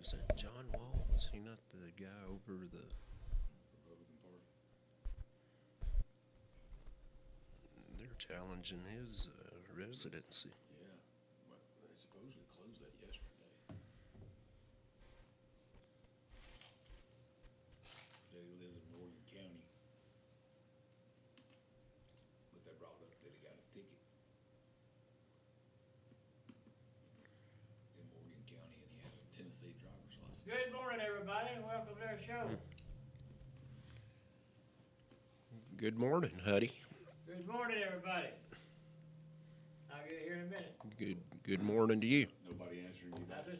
Is that John Wall? Is he not the guy over the Republican Party. They're challenging his residency. Yeah, but they supposedly closed that yesterday. Said he lives in Morgan County, but they brought up that he got a ticket in Morgan County, and he had a Tennessee driver's license. Good morning, everybody, and welcome to our show. Good morning, Hutty. Good morning, everybody. I'll get it here in a minute. Good morning to you. Nobody answering you I back. was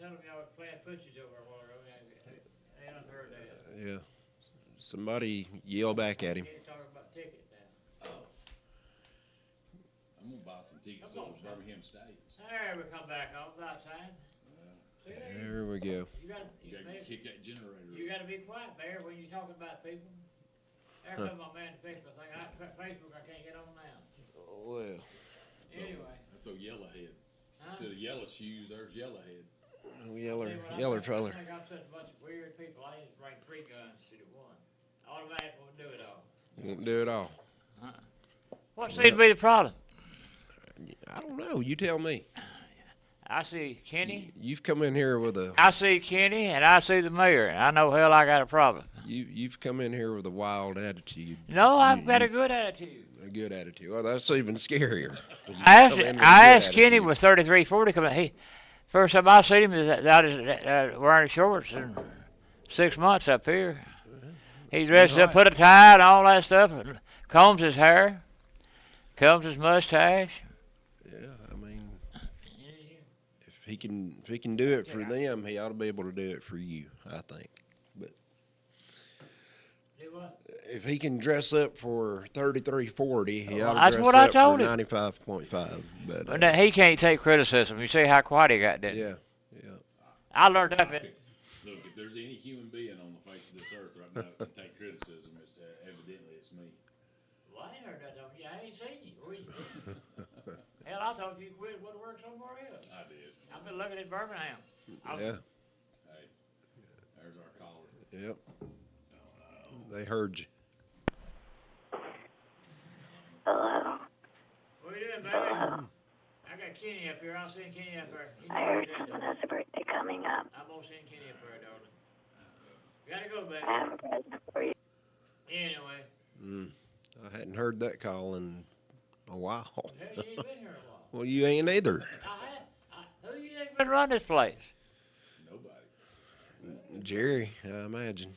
telling y'all I was playing footsies over a while ago. They haven't heard that. Yeah. Somebody yell back at him. Can't talk about tickets now. I'm gonna buy some tickets to Come on, the son. Birmingham Stallions. There we come back on about time. See there? There we go. You gotta, You gotta kick that generator. you gotta be quiet, Bear, when you're talking about people. There comes my man to fix my thing. Facebook I can't get on now. Well, Anyway. That's so Yellowhead. Huh? Instead of yellow shoes, there's Yellowhead. yeller feller. I think I've sent a bunch of weird people. I need to bring 3 guns instead of 1. Automatic won't do it all. Won't do it all. What seems to be the problem? I don't know. You tell me. I see Kenny. You've come in here with I see Kenny, and I see the mayor. And I know hell I got a problem. you've come in here with a wild attitude. No, I've got a good attitude. A good attitude. Well, that's even scarier. You I come in with a asked good Kenny attitude. with 3340 coming. He first time I seen him is out wearing shorts in 6 months up here. He dressed up, put a tie and all that stuff, and combs his hair, combs his mustache. Yeah, I mean, if he can do it for them, he ought to be able to do it for you. I think. But Do what? if he can dress up for 3340, he ought to That's dress what I up told for him. 95.5. But But now, he can't take criticism. You see how quiet he got, didn't he? yeah. I learned that. Look, if there's any human being on the face of this earth right now that can take criticism, it's evidently it's me. Well, I ain't heard that though. Yeah, I ain't seen you. Where you? Hell, I thought you quit. Would work somewhere else. I did. I've been looking at Birmingham. Yeah. Hey, there's our caller. Yep. They heard you. Hello. What you doing, baby? I got Kenny up here. I'll send Kenny up here. He's I heard gonna do someone that. has a birthday coming up. I'm gonna send Kenny up here, darling. Gotta go, baby. I have a present for you. Anyway, I hadn't heard that call in a while. hell, you ain't been here a while. Well, you ain't either. Who you think been running this place? Nobody. Jerry, I imagine.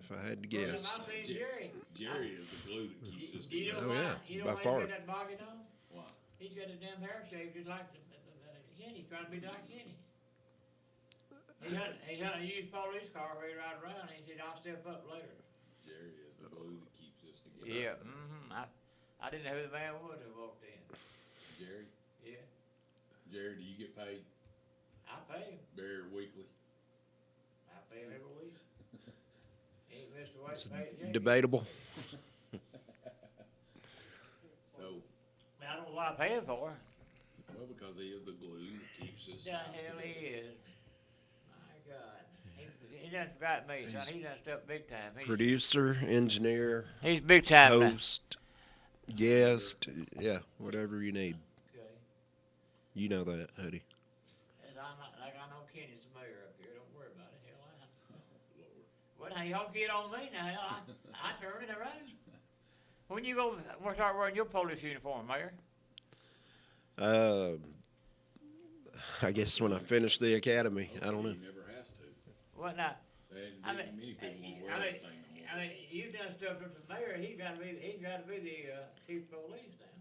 If I had to guess. I've seen Jerry. Jerry is the glue that keeps us Do you know together. Oh, why? yeah, You know by why far. he's got that boggy on? Why? He's got a damn hair shaved just like Kenny, trying to be like Kenny. He had a used police car where he ride around. He said, "I'll step up later." Jerry is the glue that keeps us together. Yeah. I didn't know who the man was who walked in. Jerry, Yeah. Jerry, do you get paid I pay him. very weekly? I pay him every week. He ain't missed a way It's to pay it. debatable. So, I don't know what I pay him for. well, because he is the glue that keeps us The hell together. he is. My God. He done forgot me, son. He done stepped big time. Producer, engineer, He's big time now. host, guest, yeah, whatever you need. Okay. You know that, Huddy. And I'm not, like I know Kenny's the mayor up here. Don't worry about it. Hell, Lord. well, now y'all get on me now. Hell, I turn it around. When you go, we'll start wearing your police uniform, Mayor. I guess when I finish the academy, I don't know. He never has to. What now? And I mean, many people won't wear I mean, anything no more. I mean, you've done stuff to the mayor. He's got to be the chief of police now.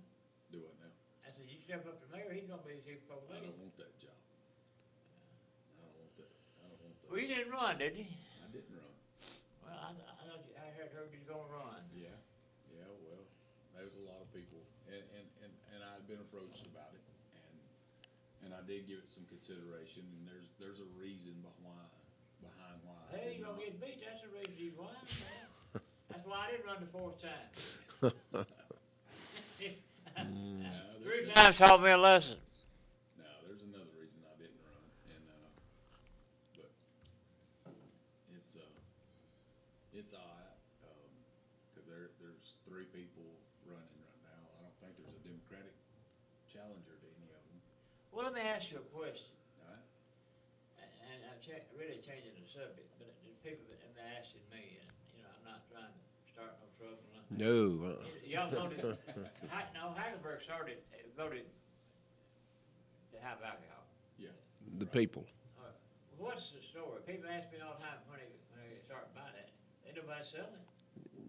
Do it now. I said, you step up to the mayor, he's gonna be the chief of I police. don't want that job. I don't want that. I don't want that. Well, you didn't run, did you? I didn't run. Well, I heard you was gonna run. Yeah. Yeah, well, there's a lot of people, and I've been approached about it, and I did give it some consideration, and there's a reason behind why I Hey, did you gonna not. get beat? That's the reason you won. Man. That's why I didn't run the 4th time. No, 3 times taught me a lesson. No, there's another reason I didn't run, and it's odd, cause there's 3 people running right now. I don't think there's a Democratic challenger to any of them. Well, let me ask you a question. All right? And I'm really changing the subject, but the people that have been asking me, and I'm not trying to start no trouble. No. Y'all voted. No, Hagenberg voted to have alcohol. Yeah. The people. What's the story? People ask me all the time when they start buying it. Ain't nobody selling it.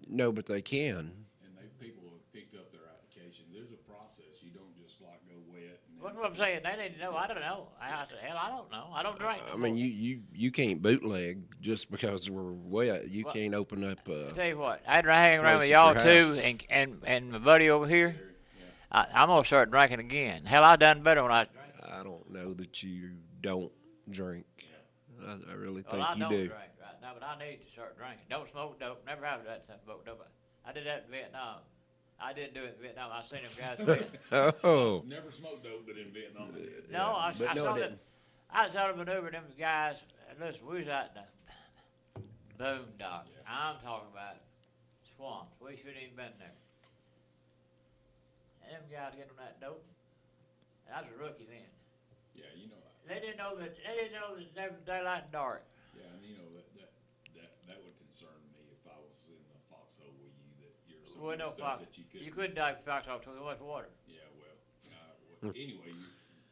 No, but they can. And people have picked up their application. There's a process. You don't just like go wet. And What's what I'm saying? They need to know. I don't know. I don't know. I don't drink. I mean, you can't bootleg just because we're wet. You can't open up. I tell you what, I'd hang around with place at y'all your too, house. and my buddy over here. I'm gonna start drinking again. Hell, I done better when I drank. I don't know that you don't drink. I really think Well, I you don't do. drink right now, but I need to start drinking. Don't smoke dope. Never have that stuff smoke dope. I did that in Vietnam. I didn't do it in Vietnam. I seen them guys do it. Oh. Never smoked dope, but in Vietnam. I did. No, I but no, saw it that. didn't. I saw them maneuver them guys. And listen, we was out in the boondocks. I'm talking about swamps. We shouldn't even been there. And them guys get on that dope. And I was a rookie then. Yeah, They didn't know that there was daylight and dark. Yeah, and that would concern me if I was in the foxhole with you, that you're so Well, no messed up fox. that you You couldn't. couldn't dive foxhole till there was water. Yeah, well, anyway,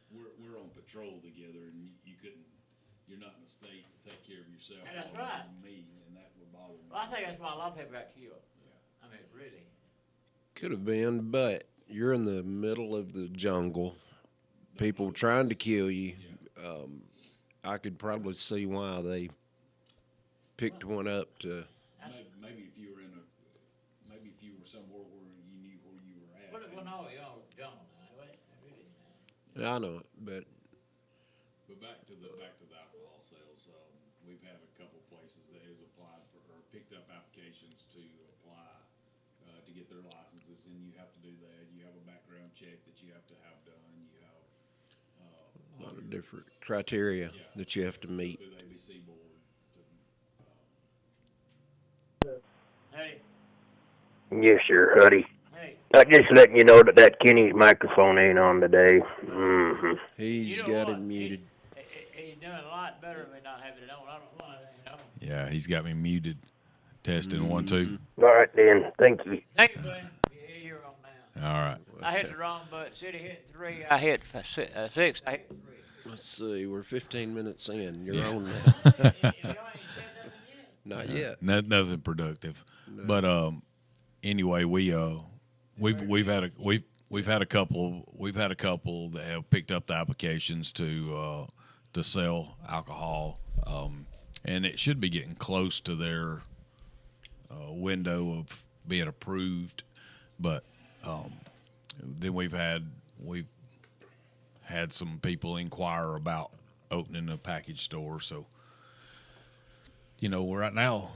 we're on patrol together, and you're not in a state to take care of yourself. And that's or right. Me, and that would bother me. Well, I think that's why a lot of people got killed. Yeah. I mean, really. Could have been, but you're in the middle of the jungle. People trying to kill you. I could probably see why they picked one up to. Maybe if you were somewhere where you knew where you were at. Well, no, y'all don't. Really. I know it, but But back to the alcohol sales. We've had a couple places that has applied for or picked up applications to apply to get their licenses, and you have to do that. You have a background check that you have to have done. You have a lot of different criteria that you have to meet. through the ABC board. Hey, Yes, sir, Hutty. hey. Just letting you know that Kenny's microphone ain't on today. Mm-hmm. He's You know got what? it muted. He's doing a lot better than not having it on. I don't know. Yeah, he's got me muted. Testing 1, 2. All right, then. Thank you. Thank you, Glenn. Yeah, you're on now. All right. I hit the wrong button. City hit 3. I hit 6. I hit 3. Let's see. We're 15 minutes in. You're on now. Y'all ain't said nothing yet. Not yet. Nothing productive. No. But anyway, we've had a couple that have picked up the applications to sell alcohol, and it should be getting close to their window of being approved. But then we've had some people inquire about opening a package store. So right now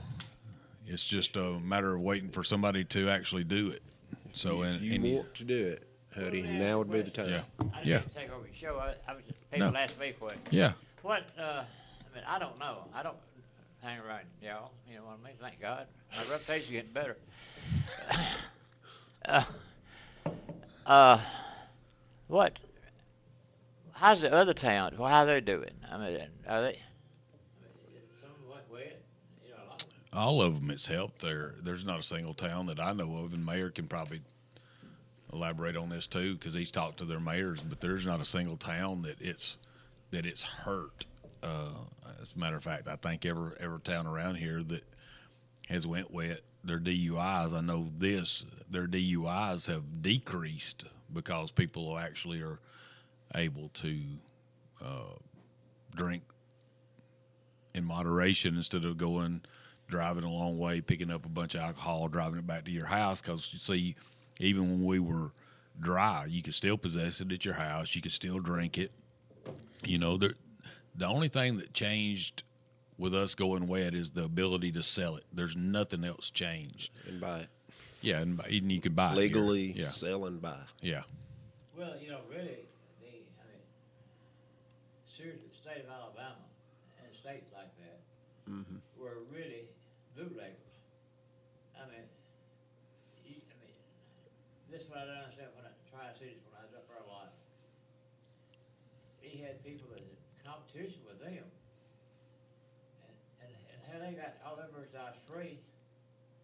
it's just a matter of waiting for somebody to actually do it. So If you want to do it, Hutty, now would be the time. yeah, I didn't yeah, mean to take over your show. I was just, people No. ask me for it. yeah. What, I mean, I don't know. I don't hang around y'all. You know what I mean? Thank God. My reputation's getting better. What? How's the other towns? Well, how they doing? I mean, are they? Some what wet? You know, a lot of them. All of them, it's helped. There's not a single town that I know of, and Mayor can probably elaborate on this too, because he's talked to their mayors. But there's not a single town that it's hurt. As a matter of fact, I think every town around here that has went wet, their DUIs. I know their DUIs have decreased because people actually are able to drink in moderation instead of driving a long way, picking up a bunch of alcohol, driving it back to your house. Because you see, even when we were dry, you could still possess it at your house. You could still drink it. The only thing that changed with us going wet is the ability to sell it. There's nothing else changed. And buy it. Yeah, and you could buy it Legally here. sell and buy. Yeah. Well, really, seriously, the state of Alabama and states like that, were really bootleggers. I mean, this is what I don't understand when Tri-Cities, when I was up there a lot. He had people that had competition with them. And how they got all their merchandise free,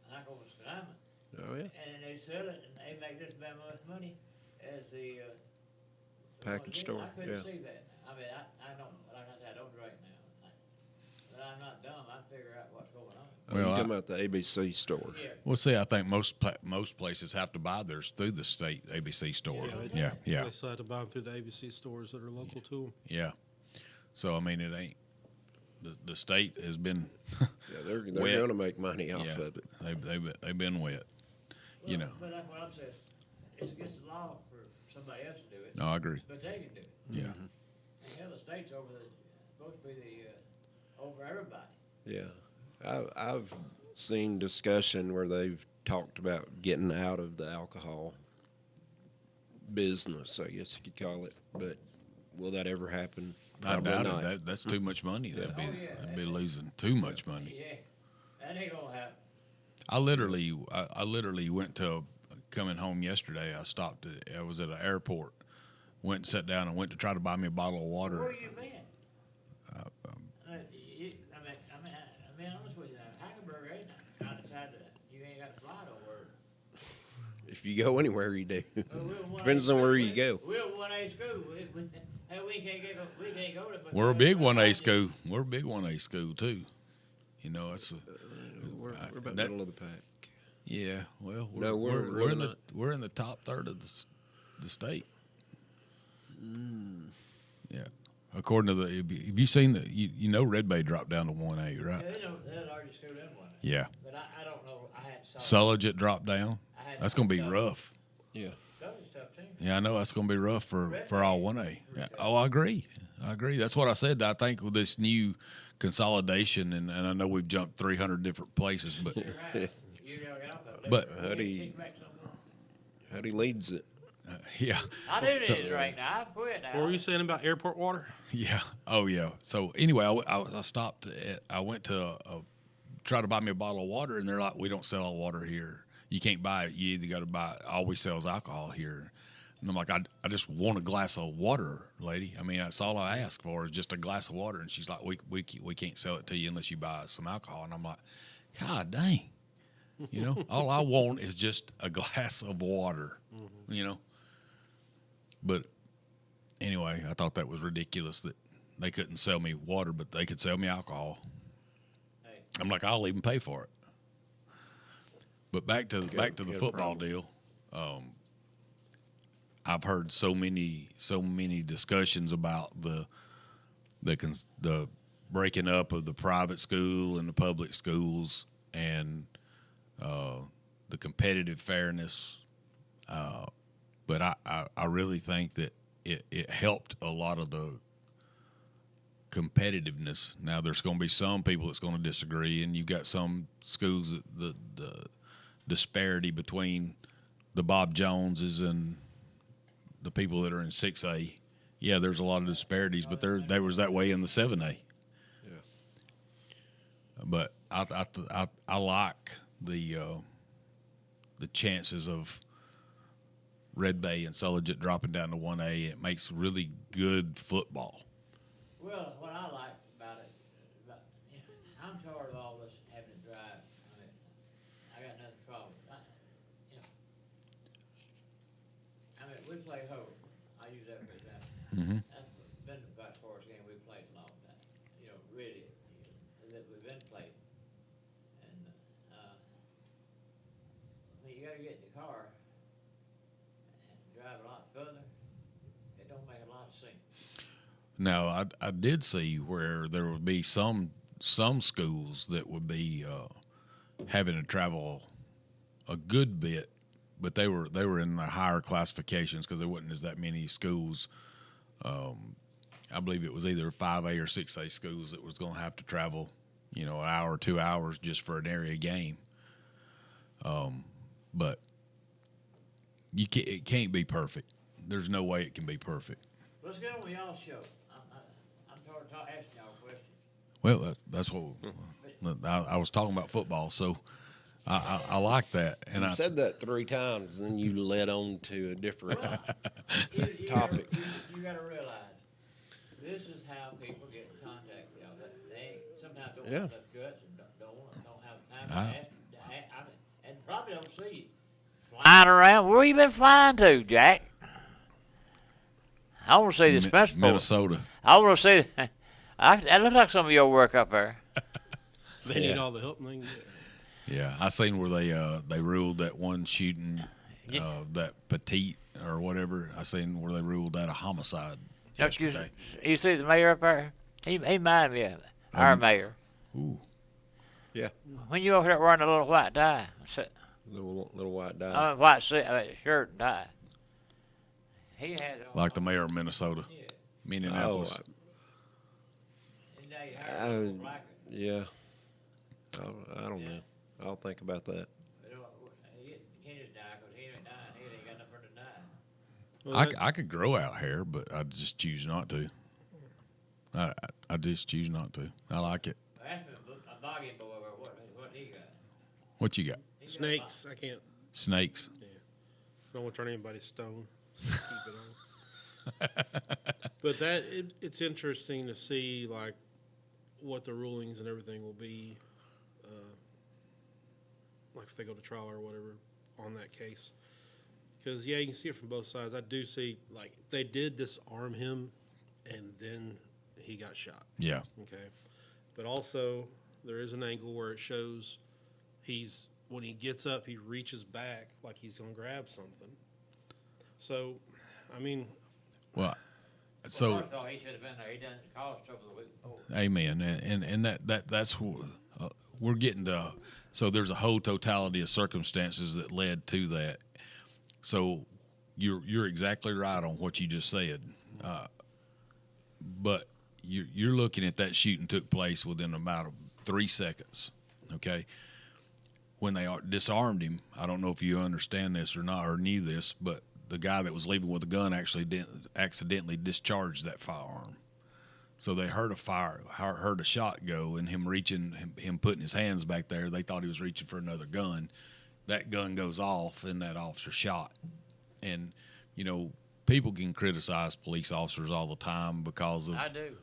like over Skydiamond. Oh yeah. And they sell it, and they make just about as much money as the Package store, I couldn't yeah. see that. I mean, I don't, like I said, I don't drink now. But I'm not dumb. I figure out what's going on. Oh, Well, you talking about the ABC store? Yeah. Well, see, I think most places have to buy theirs through the state ABC store. Yeah, Yeah. They decide to buy them through the ABC stores that are local to them. Yeah. So I mean, it ain't the state has been Yeah, they're Wet. going to make money off yeah of it. they've been wet. You know. But that's what I'm saying. It's against the law for somebody else to do it, No, I agree. but they can do it. Yeah. And the other states supposed to be over everybody. Yeah, I've seen discussion where they've talked about getting out of the alcohol business, I guess you could call it. But will that ever happen? I Probably doubt not. it. That's too much money. That'd be Oh, yeah. that'd be losing too much money. Yeah, that ain't gonna happen. I literally went to coming home yesterday. I was at an airport, went and sat down and went to try to buy me a bottle of water. Where you been? I mean, honest with you, now, Hackenberg ain't kind of tied to that. You ain't got to fly nowhere. If you go anywhere, you do. Well, we're 1A Depends on school. where you go. We're 1A school. We can't go to. We're a big 1A school. We're a big 1A school too. You know, it's We're about that- middle of the pack. yeah. Well, No, we're really in the not. we're in the top third of the state. Yeah, according to the have you seen the you know Red Bay dropped down to 1A, right? Yeah, they're already school in 1A. Yeah, But I don't know. I had Sulligit dropped down. That's gonna be rough. Yeah. Southern stuff too. Yeah, I know that's gonna be rough for all 1A. Yeah. Oh, I agree. That's what I said. I think with this new consolidation, and I know we've jumped 300 different places, but You're right. You gotta get off that. But- Hutty leads it. yeah, I do need to drink now. I've quit now. What were you saying about airport water? yeah, oh yeah. So anyway, I stopped. I went to try to buy me a bottle of water, and they're like, "We don't sell water here. You can't buy it. You either got to buy. Always sells alcohol here." And I'm like, I just want a glass of water, lady. I mean, that's all I ask for is just a glass of water. And she's like, we can't sell it to you unless you buy some alcohol. And I'm like, God dang, you know, all I want is just a glass of water, you know. But anyway, I thought that was ridiculous that they couldn't sell me water, but they could sell me alcohol. Hey. I'm like, I'll even pay for it. But back to the good football problem. deal. I've heard so many discussions about the breaking up of the private school and the public schools and the competitive fairness. But I really think that it helped a lot of the competitiveness. Now there's going to be some people that's going to disagree, and you've got some schools that the disparity between the Bob Joneses and the people that are in 6A. Yeah, there's a lot of disparities, but there was that way in the 7A. Yeah. But I like the chances of Red Bay and Sulligit dropping down to 1A. It makes really good football. Well, what I like about it, I'm tired of all this having to drive. I mean, I got nothing problem. I mean, we play ho. I use that for example. Mm-hmm. That's been about as far as game we played a long time. You know, really, that we've been playing. And I mean, you got to get in the car and drive a lot further. It don't make a lot of sense. Now, I did see where there would be some schools that would be having to travel a good bit, but they were in the higher classifications because there wasn't as that many schools. I believe it was either 5A or 6A schools that was going to have to travel, an hour or 2 hours just for an area game. But it can't be perfect. There's no way it can be perfect. Let's get on with y'all's show. I'm tired of asking y'all questions. Well, that's what I was talking about football, so I like that. And You I said that 3 times, then you led on to a different You topic. You gotta realize, this is how people get in contact with y'all. They sometimes don't Yeah. have enough guts and don't have time to ask. And probably don't see you flying around. Where you been flying to, Jack? I want to see the Spencer. Minnesota. I want to see. That looks like some of your work up there. They need Yeah. all the help they can get. Yeah, I seen where they ruled that one shooting, that Petite or whatever. I seen where they ruled that a homicide Don't you, yesterday. you see the mayor up there? He reminded me of our mayor. Ooh, When you over there wearing a little white tie, Little white dye. white shirt and tie. He had on. like the mayor of Minnesota, Yeah. Minneapolis. And now you hired a little blacker. Yeah. I don't know. I'll think about that. He can't just die 'cause he ain't dying. He ain't got nothing to die. Well, I could grow out hair, but I just choose not to. I just choose not to. I like it. Ask me a bogging boy what he got. What you got? He got a snakes, I can't. Snakes. Don't want to turn anybody's stone. Keep it on. But it's interesting to see like what the rulings and everything will be, like if they go to trial or whatever on that case. Because yeah, you can see it from both sides. I do see like they did disarm him, and then he got shot. Yeah. Okay, but also there is an angle where it shows when he gets up, he reaches back like he's going to grab something. So, I mean, Well, so First of all, he should have been there. He done caused trouble the week before. amen. And that's we're getting to. So there's a whole totality of circumstances that led to that. So you're exactly right on what you just said. But you're looking at that shooting took place within about 3 seconds. Okay. When they disarmed him, I don't know if you understand this or not or knew this, but the guy that was leaving with the gun actually accidentally discharged that firearm. So they heard a fire, heard a shot go, and him putting his hands back there. They thought he was reaching for another gun. That gun goes off, and that officer shot. And people can criticize police officers all the time because of I do.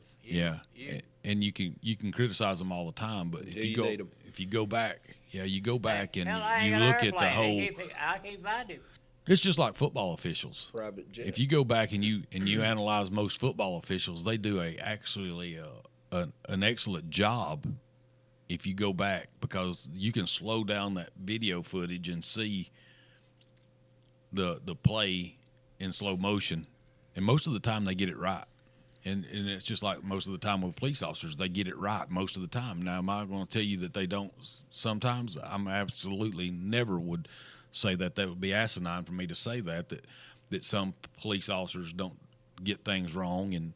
and you can criticize them all the time, but Yeah, you need 'em. if you go back, you go back and Hell, I ain't you got an look at the airplane. whole. I can't find him. It's just like football officials. Private jet. If you go back and you analyze most football officials, they do actually an excellent job. If you go back, because you can slow down that video footage and see the play in slow motion, and most of the time they get it right. And it's just like most of the time with police officers, they get it right most of the time. Now, am I going to tell you that they don't sometimes? I'm absolutely never would say that. That would be asinine for me to say that some police officers don't get things wrong,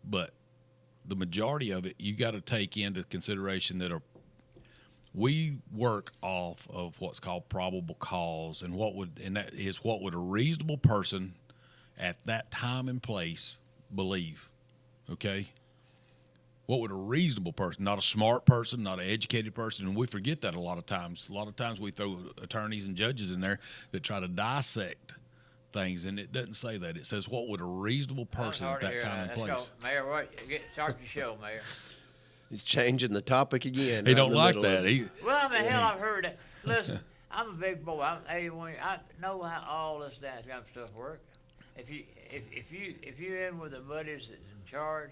but the majority of it, you got to take into consideration that we work off of what's called probable cause, and that is what would a reasonable person at that time and place believe. Okay? What would a reasonable person, not a smart person, not an educated person, and we forget that a lot of times. A lot of times we throw attorneys and judges in there that try to dissect things, and it doesn't say that. It says what would a reasonable person at that time and place. Let's go, Mayor. Start your show, Mayor. He's changing the topic again. He right don't in the like middle of that. it. Well, I mean, hell, I've heard that. Listen, I'm a big boy. I'm 81. I know how all this damn stuff works. If you in with the buddies that's in charge,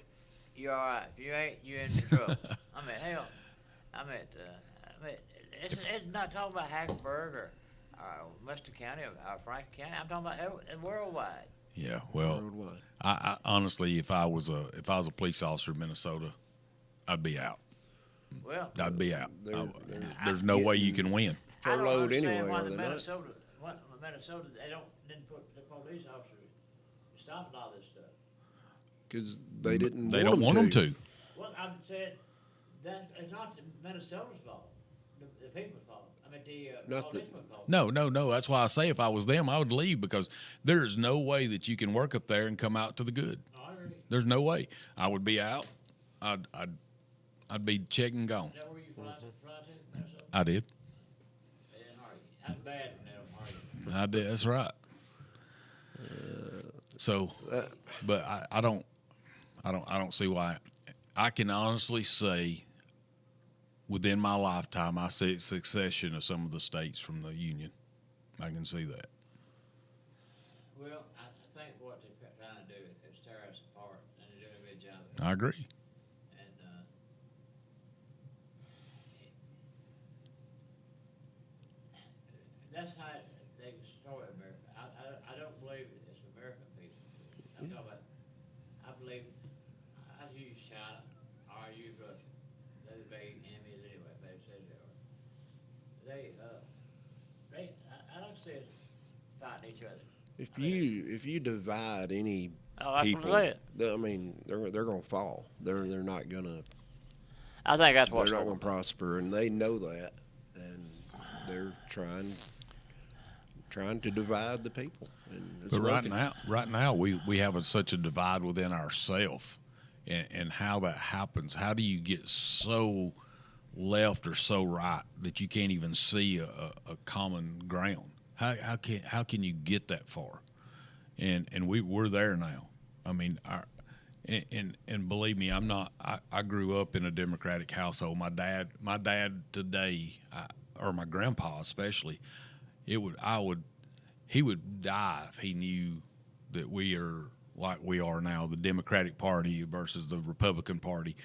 you're all right. If you ain't, you're in trouble. I mean, hell, it's not talking about Hackleburg or Mr. County or Franklin County. I'm talking about worldwide. Yeah, well, Worldwide. I honestly, if I was a police officer in Minnesota, I'd be out. Well, I'd be out. They're There's no way you can win. I don't furloughed understand anyway, why are the they not? Minnesota they didn't put the police officers stopping all this stuff. Because they didn't. They don't want them to. Well, I'm saying that it's not Minnesota's fault. The people's fault. I mean, the Not the- policeman's fault. No. That's why I say if I was them, I would leave, because there's no way that you can work up there and come out to the good. No, I agree. There's no way. I would be out. I'd be checked and gone. Is that where you fly to? Minnesota? I did. They didn't hire you. That's bad when they don't hire you. I did. That's right. So, but I don't see why. I can honestly say, within my lifetime, I see a succession of some of the states from the union. I can see that. Well, I think what they're trying to do is tear us apart, and they're doing a good job. I agree. And that's how they destroy America. I don't believe it's American people. I'm talking about. I believe I use China or I use Russia. They're the big enemies anyway. They say they are. I don't see us fighting each other. If you divide any Oh, that's people, what I'm saying. I mean, they're gonna fall. They're not gonna I think that's they're what's not going gonna prosper, and they know that, and they're trying to divide the people. And it's But working. right now, we have such a divide within ourselves, and how that happens. How do you get so left or so right that you can't even see a common ground? How can you get that far? And we're there now. I mean, and believe me, I grew up in a Democratic household. My dad today, or my grandpa especially, he would die if he knew that we are like we are now, the Democratic Party versus the Republican Party.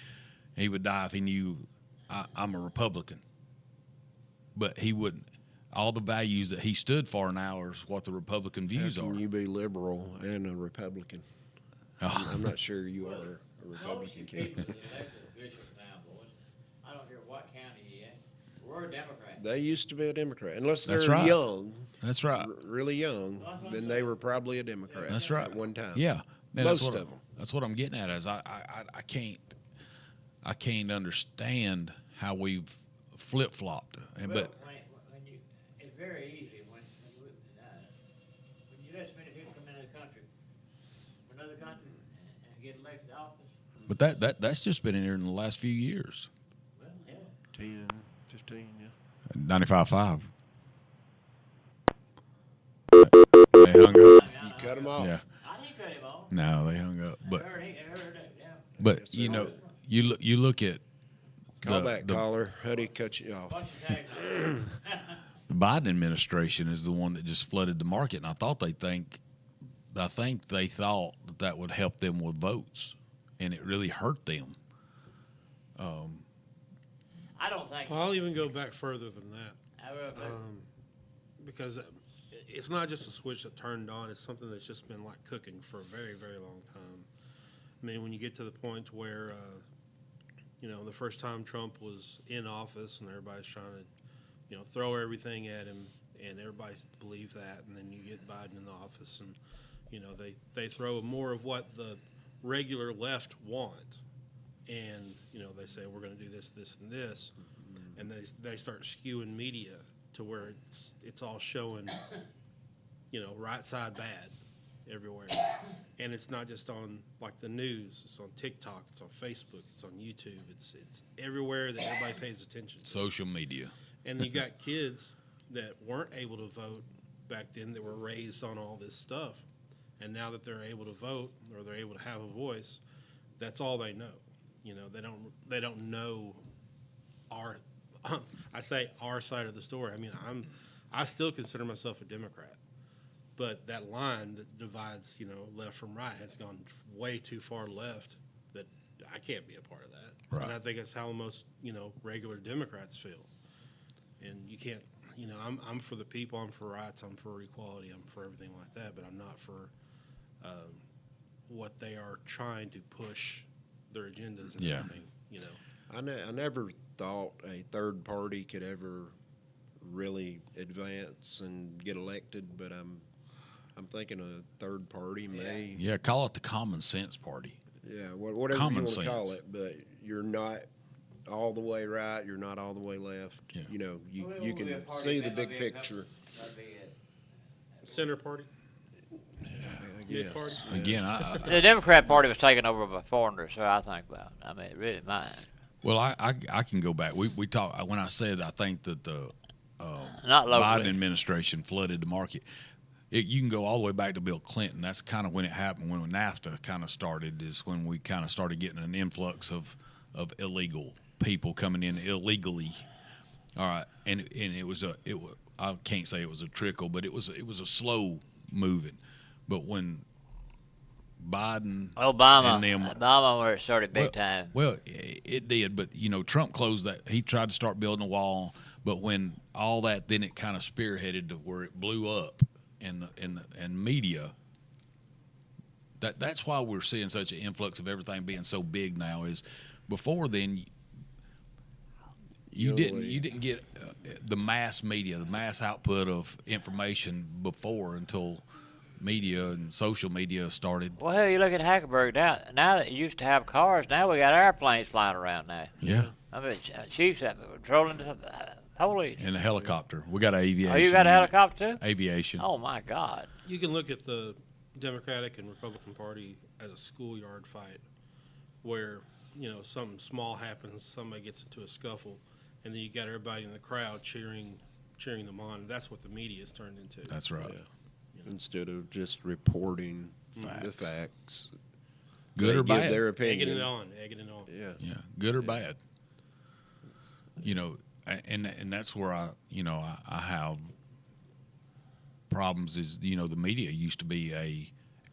He would die if he knew I'm a Republican. But he wouldn't. All the values that he stood for now are what the Republican views How are. can you be liberal and a Republican? I'm not sure you are a Republican. Most people that elected officials now, boys, I don't care what county you're in, we're a Democrat. They used to be a Democrat, unless they're That's right. young, That's right. really young. Then they were probably a Democrat. That's right. At one time. Yeah, and Most that's of them. That's what I'm getting at. Is I can't understand how we've flip flopped. Well, But when you, it's very easy when you let so many people come into the country, from another country, and get elected office. that's just been in here in the last few years. Well, yeah. 10, 15, yeah. 95.5. They hung up. You cut them off. Yeah. I didn't cut him off. No, they hung up. But I heard that, yeah. but you know, you look at Call back, caller. Hutty cut you off. What's your tag number? the Biden administration is the one that just flooded the market, and I think they thought that would help them with votes, and it really hurt them. I don't think. I'll even go back further than that. I will think. Because it's not just a switch that turned on. It's something that's just been like cooking for a very, very long time. I mean, when you get to the point where, the first time Trump was in office and everybody's trying to, throw everything at him, and everybody believed that, and then you get Biden in the office, and, they throw more of what the regular left want. And, they say, we're going to do this, this, and this. And they start skewing media to where it's all showing, right side bad everywhere. And it's not just on like the news, it's on TikTok, it's on Facebook, it's on YouTube, it's everywhere that everybody pays attention to. Social media. And you got kids that weren't able to vote back then that were raised on all this stuff. And now that they're able to vote or they're able to have a voice, that's all they know. They don't know our I say our side of the story. I mean, I still consider myself a Democrat, but that line that divides, left from right has gone way too far left that I can't be a part of that. Right. And I think that's how most, regular Democrats feel. And you can't, I'm for the people, I'm for rights, I'm for equality, I'm for everything like that, but I'm not for what they are trying to push their agendas and Yeah. everything, I never thought a third party could ever really advance and get elected, but I'm thinking a third party may. Yeah, call it the common sense party. Yeah, whatever Common you want to call sense. it, but you're not all the way right. You're not all the way left. Yeah. You can see the big picture. Center party. I mid party. Again, The Democrat Party was taken over by foreigners, so I think about. I mean, really mine. well, I can go back. We talked when I said I think that the Not locally. Biden administration flooded the market. You can go all the way back to Bill Clinton. That's kind of when it happened. When NAFTA kind of started is when we kind of started getting an influx of illegal people coming in illegally. All right, and it was I can't say it was a trickle, but it was a slow moving. But when Biden, Obama, and them, Obama where it started big time. well, it did, but Trump closed that. He tried to start building a wall, but when all that, then it kind of spearheaded to where it blew up, and media. That's why we're seeing such an influx of everything being so big now. Is before then, you didn't get the mass media, the mass output of information before until media and social media started. Well, hell, you look at Hackenberg now. Now that you used to have cars, now we got airplanes flying around now. Yeah, I mean, Chiefs patrolling. Holy. and a helicopter. We got aviation. Oh, you got a helicopter too? Aviation. Oh my God. You can look at the Democratic and Republican Party as a schoolyard fight, where something small happens, somebody gets into a scuffle, and then you got everybody in the crowd cheering them on. That's what the media has turned into. That's right. Instead of just reporting the facts. Good they or give bad. their opinion. Egging it on. Yeah. Yeah, good or bad. And that's where I have problems. Is the media used to be a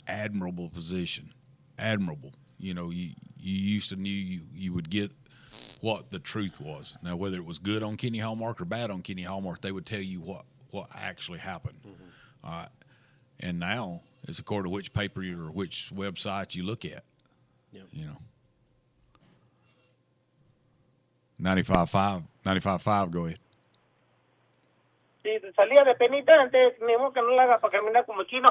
admirable position, admirable. You used to knew you would get what the truth was. Now, whether it was good on Kenny Hallmark or bad on Kenny Hallmark, they would tell you what actually happened. All right. And now it's according to which paper or which website you look at. Yep. 95.5, go ahead. Si salía de penita, antes mismo que no la haga para caminar como chino.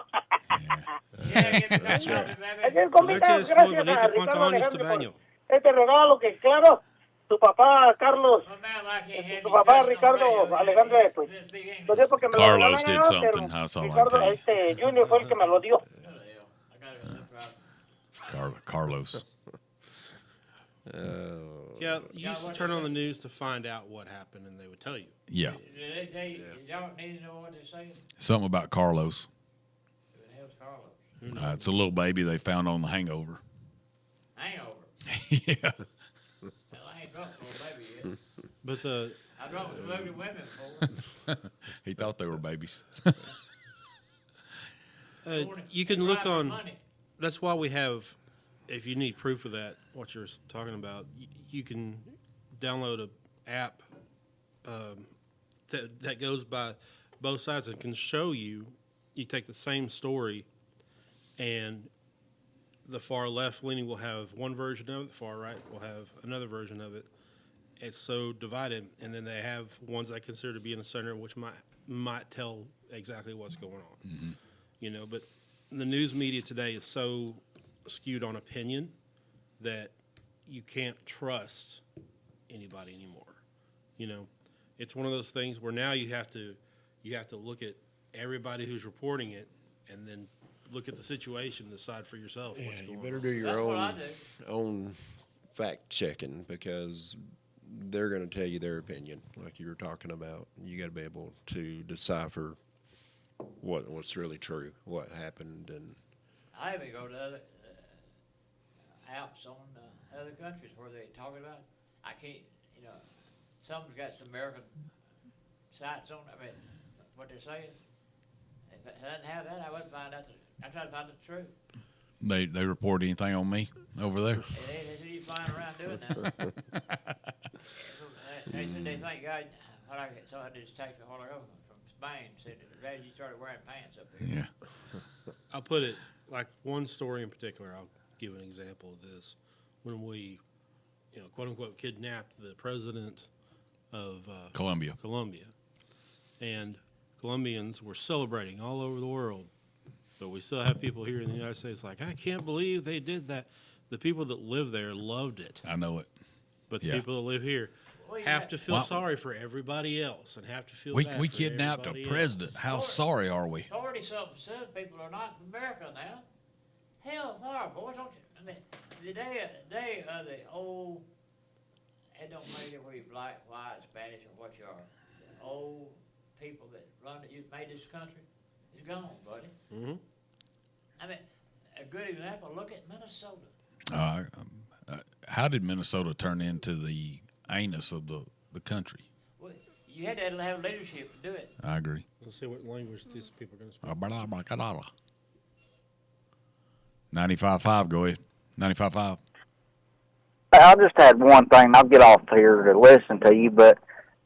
That's right. Ayer, Leche comita, es gracias bonito, a ¿cuántos Ricardo años Alejandro te baño? por este regalo que, claro, tu papá, Carlos, tu papá, Ricardo Alejandro, pues, lo sé porque me lo Carlos regalaron, did pero something, that's all I Ricardo, tell you. Junior fue el que me lo dio. Carlos. Yeah, you used to turn on the news to find out what happened, and they would tell you. Yeah. Y'all need to know what they're saying. Something about Carlos. Who the hell's Carlos? It's a little baby they found on The Hangover. Hangover. Yeah. Hell, I ain't drunk for a baby yet. But I drunk with ugly women before. He thought they were babies. you can look on. Money. That's why we have. If you need proof of that, what you're talking about, you can download an app that goes by both sides and can show you. You take the same story, and the far left leaning will have one version of it, the far right will have another version of it. It's so divided, and then they have ones I consider to be in the center, which might tell exactly what's going on. But the news media today is so skewed on opinion that you can't trust anybody anymore. It's one of those things where now you have to look at everybody who's reporting it and then look at the situation and decide for yourself what's going You on. better do your That's what I own fact checking, because they're going to tell you their opinion, like you were talking about. You got to be able to decipher what's really true, what happened, and I even go to other apps on other countries where they talk about it. I can't, someone's got some American sites on. I mean, what they're saying. If I didn't have that, I wouldn't find out. I try to find the truth. They report anything on me over there? They see you flying around doing that. They said they think God. So I just texted a while ago from Spain. Said that you started wearing pants up here. Yeah. I'll put it like one story in particular. I'll give an example of this. When we, quote unquote, kidnapped the president of Colombia. And Colombians were celebrating all over the world, but we still have people here in the United States like, I can't believe they did that. The people that live there loved it, I know it. but the Yeah. people that live here have to feel sorry for everybody else and have to feel bad We for kidnapped a everybody president. else. How sorry are we? 40-something percent of people are not from America now. hell horrible. What don't you? I mean, the day of the old. It don't matter whether you're black, white, Spanish, or what you are. The old people that made this country is gone, buddy. Mm-hmm. I mean, a good example. Look at Minnesota. How did Minnesota turn into the anus of the country? Well, you had to have leadership to do it. I agree. Let's see what language these people are going to speak. 95.5, go ahead. 95.5. I just had one thing. I'll get off here to listen to you, but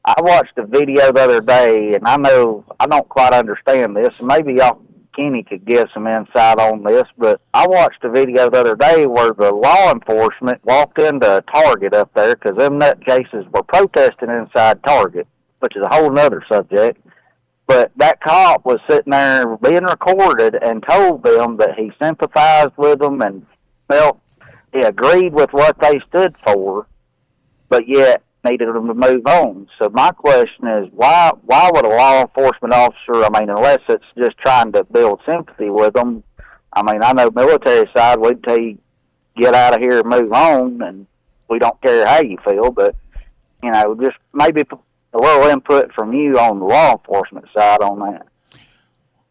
I watched a video the other day, and I know I don't quite understand this. Maybe Kenny could give some insight on this, but I watched a video the other day where the law enforcement walked into Target up there because them nutcases were protesting inside Target, which is a whole nother subject. But that cop was sitting there being recorded and told them that he sympathized with them and felt he agreed with what they stood for, but yet needed them to move on. So my question is, why would a law enforcement officer, I mean, unless it's just trying to build sympathy with them, I mean, I know military side, we'd tell you, get out of here and move on, and we don't care how you feel, but, you know, just maybe a little input from you on the law enforcement side on that.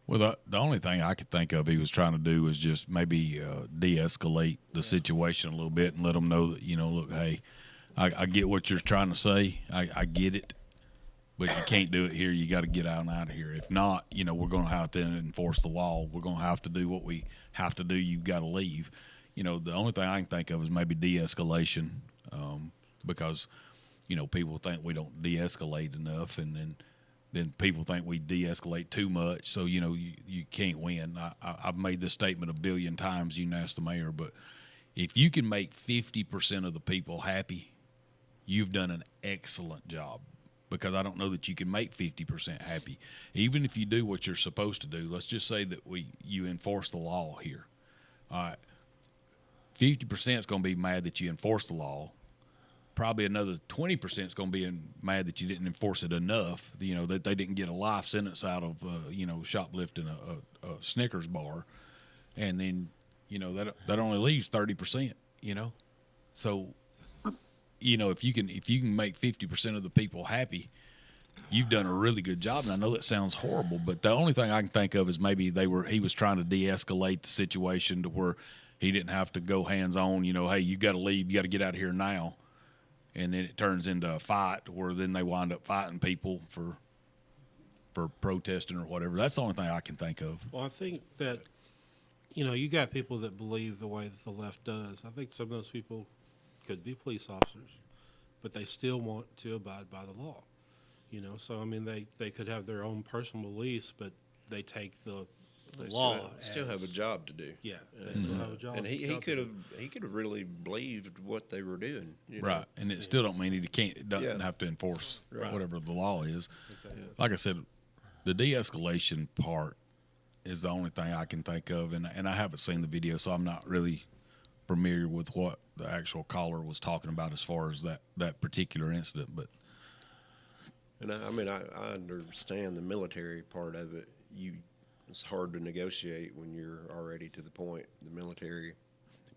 Well, the only thing I could think of he was trying to do was just maybe de-escalate the situation a little bit and let them know that, you know, look, hey, I get what you're trying to say. I get it, but you can't do it here. You got to get out of here. If not, you know, we're going to have to enforce the law. We're going to have to do what we have to do. You've got to leave. You know, the only thing I can think of is maybe de-escalation because, you know, people think we don't de-escalate enough, and then people think we de-escalate too much, so, you know, you can't win. I've made this statement a billion times. You can ask the mayor, but if you can make 50% of the people happy, you've done an excellent job, because I don't know that you can make 50% happy. Even if you do what you're supposed to do, let's just say that you enforce the law here. All right, 50% is going to be mad that you enforce the law. Probably another 20% is going to be mad that you didn't enforce it enough, you know, that they didn't get a life sentence out of, you know, shoplifting a Snickers bar. And then, you know, that only leaves 30%, you know. So, you know, if you can make 50% of the people happy, you've done a really good job. And I know that sounds horrible, but the only thing I can think of is maybe he was trying to de-escalate the situation to where he didn't have to go hands-on, you know, hey, you got to leave, you got to get out of here now. And then it turns into a fight where then they wind up fighting people for protesting or whatever. That's the only thing I can think of. Well, I think that, you know, you got people that believe the way that the left does. I think some of those people could be police officers, but they still want to abide by the law. You know, so, I mean, they could have their own personal beliefs, but they take the law still have a job to do. Yeah, they still have a job. And he could have really believed what they were doing, you know? Right, and it still don't mean it doesn't have to enforce whatever the law is. Exactly. Like I said, the de-escalation part is the only thing I can think of, and I haven't seen the video, so I'm not really familiar with what the actual caller was talking about as far as that particular incident. But And I mean, I understand the military part of it. It's hard to negotiate when you're already to the point. The military,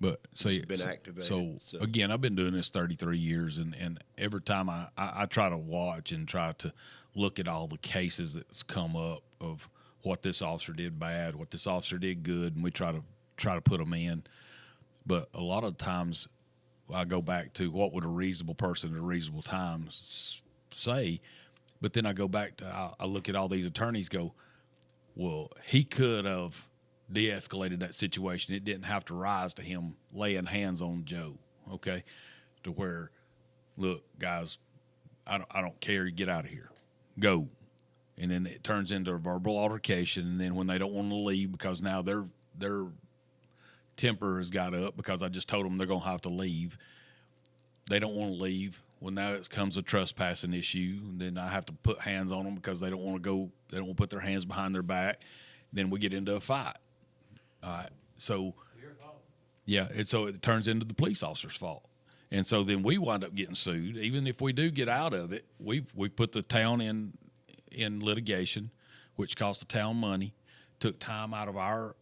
but see, been activated. So again, I've been doing this 33 years, and every time I try to watch and try to look at all the cases that's come up of what this officer did bad, what this officer did good, and we try to put them in. But a lot of times, I go back to what would a reasonable person at a reasonable time say. But then I go back to I look at all these attorneys, go, well, he could have de-escalated that situation. It didn't have to rise to him laying hands on Joe, okay, to where, look, guys, I don't care. Get out of here. Go. And then it turns into a verbal altercation, and then when they don't want to leave because now their temper has got up because I just told them they're going to have to leave, they don't want to leave. Well, now it comes a trespassing issue, and then I have to put hands on them because they don't want to go. They don't want to put their hands behind their back. Then we get into a fight. All right. So, Your fault. yeah, and so it turns into the police officer's fault, and so then we wind up getting sued. Even if we do get out of it, we put the town in litigation, which cost the town money, took time out of our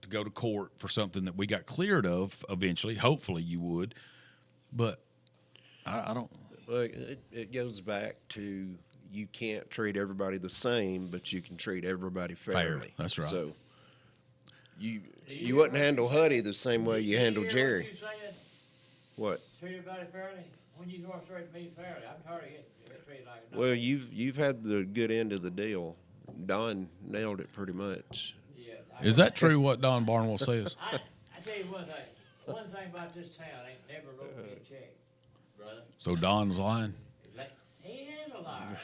to go to court for something that we got cleared of eventually. Hopefully you would. But I don't. Well, it goes back to you can't treat everybody the same, but you can treat everybody fairly. That's right. So you wouldn't handle Hutty the same way you handle Jerry. What? Treat everybody fairly. When you go straight to me fairly, I'm hard to get treated like that. Well, you've had the good end of the deal. Don nailed it pretty much. Yeah, Is that true what Don Barnwell says? I tell you one thing. One thing about this town ain't never wrote me a check, brother. So Don's lying? He is a liar.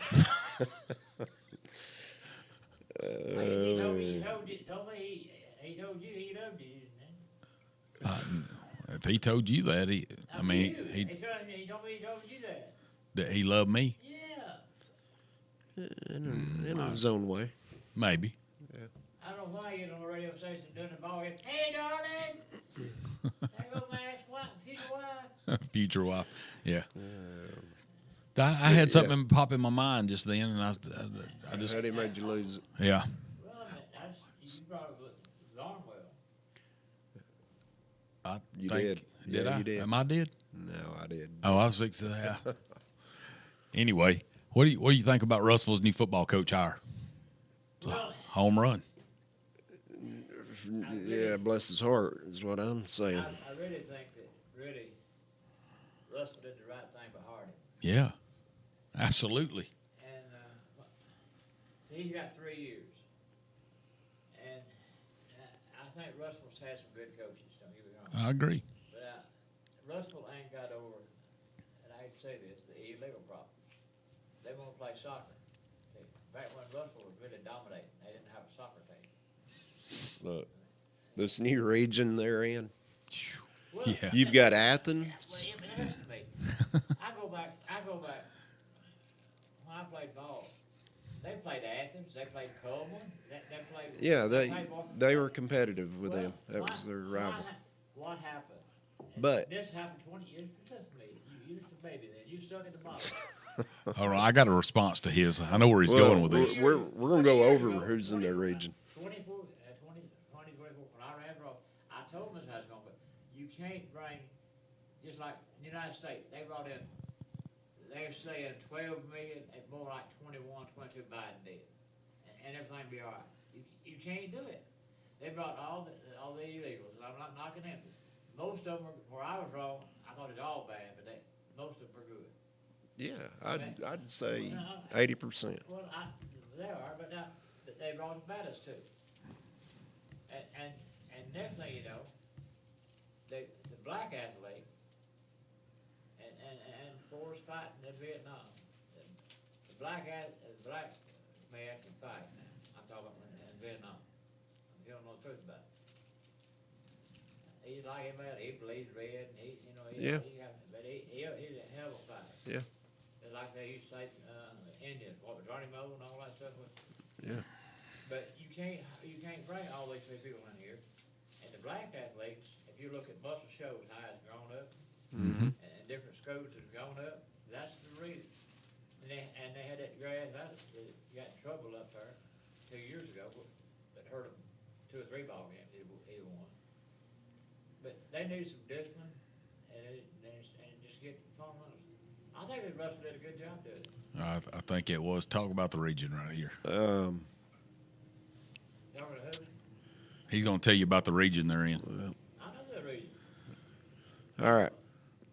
He told me he told you he loved you, didn't he? If he told you that, he He told me he told you that. he loved me. Yeah. In his own way. Maybe. I don't know why you on the radio station doing the ball game. Hey, darling. There go Max, future wife. Future wife. Yeah. I had something pop in my mind just then, and I just. Hutty made you lose it. Yeah. Well, you probably darn well. I You think, did. Did Yeah, I? you did. Am I did? No, I did. Oh, I was fixing that. Anyway, what do you think about Russell's new football coach hire? It's a home run. Yeah, bless his heart is what I'm saying. I really think that Russell did the right thing by Hardy. Yeah, absolutely. And he's got 3 years. And I think Russell's had some good coaches, don't get me wrong. I agree. But Russell ain't got over, and I hate to say this, the illegal problem. They want to play soccer. See, back when Russell was really dominating, they didn't have a soccer team. Look, this new region they're in. Well, Yeah. You've got Well, Athens. yeah, but listen to me. I go back. When I played ball, they played Athens. They played Coleman. They played. Yeah, played Washington. they were competitive with Well, them. That was their rival. What happened? And But- this happened 20 years. Listen to me. You was the baby then. You stuck in the bottle. All right, I got a response to his. I know where he's Well, going with this. We're gonna go over who's in their region. 24, 24, when I ran for, I told Ms. Husband, but you can't bring, just like in the United States, they brought in, they're saying 12 million, and more like 21, 22 Biden did, and everything be all right. You can't do it. They brought all the illegals, and I'm not knocking them. Most of them, where I was wrong, I thought it all bad, but most of them were good. Yeah, I'd say 80%. Well, they are, but now they brought the baddest too. And next thing you know, the black athlete and Forrest fighting in Vietnam. The black man can fight. I'm talking about in Vietnam. You don't know the truth about it. He's like him, he bleeds red, and Yeah. he's a hell of a fighter. Yeah. It's like they used to say, Indians, Johnny Moe and all that stuff. Yeah. But you can't bring all these people in here. And the black athletes, if you look at muscle shows, how it's grown up, Mm-hmm. and different schools have gone up, that's the reason. And they had that grass, that got in trouble up there 2 years ago, that hurt them 2 or 3 ball games, either one. But they need some discipline, and just get fundamentals. I think that Russell did a good job doing it. I think it was. Talk about the region right here. Y'all know who? He's going to tell you about the region they're in. I know the region. All right.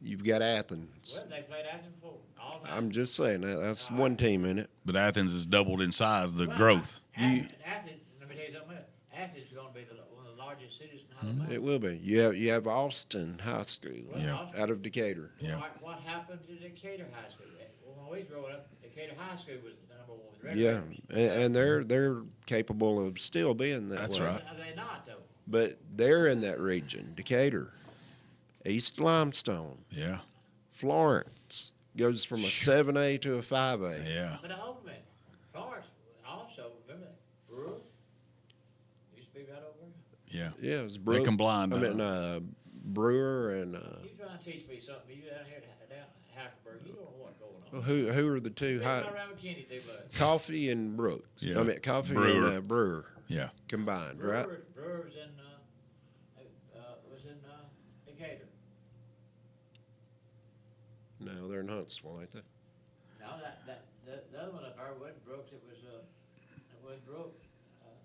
You've got Athens. Well, they played Athens before, all the time. I'm just saying that's one team in it. But Athens has doubled in size, the growth. Athens, let me tell you something else. Athens is going to be one of the largest cities in Alabama. It will be. You have Austin High School Yeah. out of Decatur. Yeah. What happened to Decatur High School? Well, when we were growing up, Decatur High School was the number one. With Yeah, and they're capable of still being that That's way. right. Are they not, though? But they're in that region. Decatur, East Limestone, Yeah. Florence goes from a 7A to a 5A. Yeah. But hold a minute. Florence also, remember that? Brewer? Used to be right over there. Yeah. Yeah, it was Brooks. combined, I mean, Brewer and You trying to teach me something. You down here down Hackleburg, you don't know what's going on. who are the two? High, around with Kenny too much. Coffee and Brooks. Yeah. I mean, Coffee Brewer. and Brewer Yeah. combined, right? Brewers No, they're in Huntsville, ain't they? No, the other one up there wasn't Brooks. It was Brooks.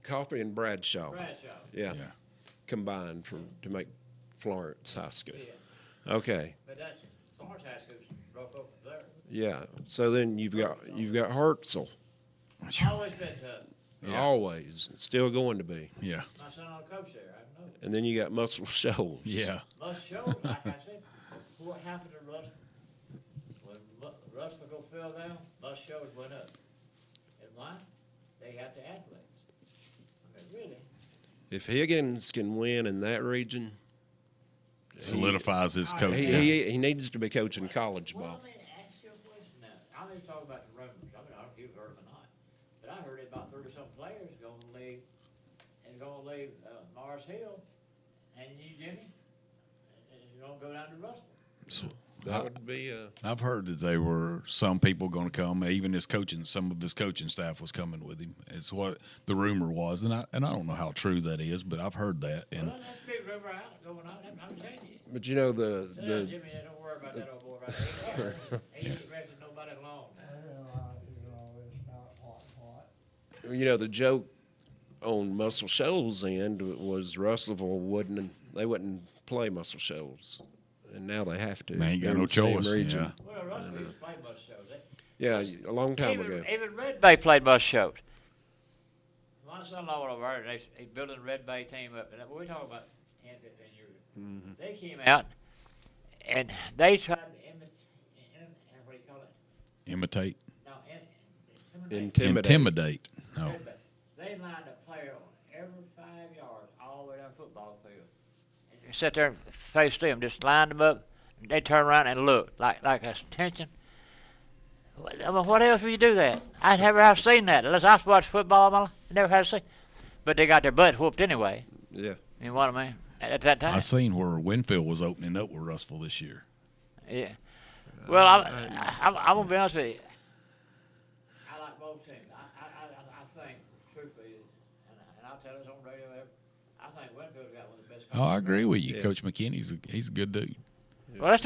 Coffee and Bradshaw. Bradshaw. Yeah. Yeah. Combined to make Florence High School. Yeah. Okay. But that's Florence High School broke up there. Yeah. So then you've got Hartselle. Always been tough. Yeah. Always. Still going to be. Yeah. My son on coach there. I know. And then you got Muscle Shoals. Yeah. Most shows, like I said, what happened to Russell? When Russell go fell down, most shows went up. And why? They have the athletes. I mean, really. If Higgins can win in that region, Solidifies his coach. he needs to be coaching college Well, ball. let me ask you a question now. I may talk about the rumors. I mean, I don't know if you've heard them or not. But I heard about 30-something players going to leave Mars Hill and you, Jimmy, and you're going to go down to Russell. So, That would be I've heard that there were some people going to come. Even some of his coaching staff was coming with him. It's what the rumor was, and I don't know how true that is, but I've heard that. And Well, that's a big rumor out going on. I'm telling you. but you know Tell the Jimmy, don't worry about that old boy right there. He ain't resting nobody long. the joke on Muscle Shoals end was Russellville wouldn't play Muscle Shoals, and now they have to. they ain't got They're no in the same choice. region. Yeah. Well, Russell used to play most shows. Yeah, a long time ago. Even Red Bay played most shows. My son-in-law went over there, and he's building a Red Bay team up. And we're talking about 10, 15 years ago. Mm-hmm. They came out, and they tried to what do you call it? Imitate. No, Intimidate. No. Red Bay. They lined up player on every 5 yards all the way down the football field. And you sit there and faced them, just lined them up. And they turned around and looked like that's attention. I mean, what else would you do that? I never have seen that. Unless I watched football all my life, I never have seen. But they got their butts whooped anyway. Yeah. You know what I mean? At that time. I seen where Winfield was opening up with Russell this year. Yeah. Well, I'm gonna be honest with you. I like both teams. I think, truthfully, and I'll tell this on radio. I think Winfield's got one of the best. Oh, I agree with you, Yeah. Coach McKinney's he's a good dude. Well, let's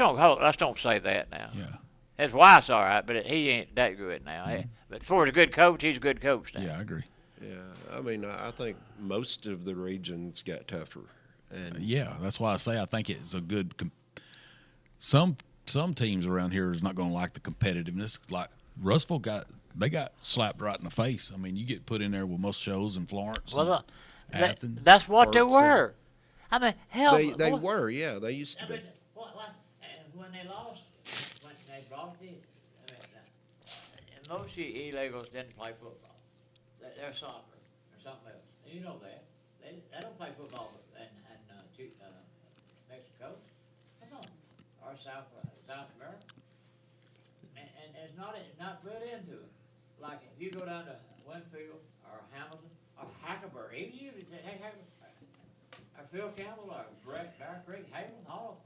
don't say that now. Yeah. His wife's all right, but he ain't that good now. But for a good coach, he's a good coach now. Yeah, I agree. Yeah, I mean, I think most of the regions got tougher, and Yeah, that's why I say I think it's a good. Some teams around here is not going to like the competitiveness. Like Russellville got slapped right in the face. I mean, you get put in there with most shows in Florence. Well, and Athens. that's what they Parts were. I mean, hell, they were, yeah, they used to I be. mean, and when they lost, when they brought it, and most illegals didn't play football. They're soccer or something else. And you know that. They don't play football in Mexico. Come on. Or South America. And it's not built into it. Like if you go down to Winfield or Hamilton or Hackleburg, even you, or Phil Campbell or Bear Creek, Haven, all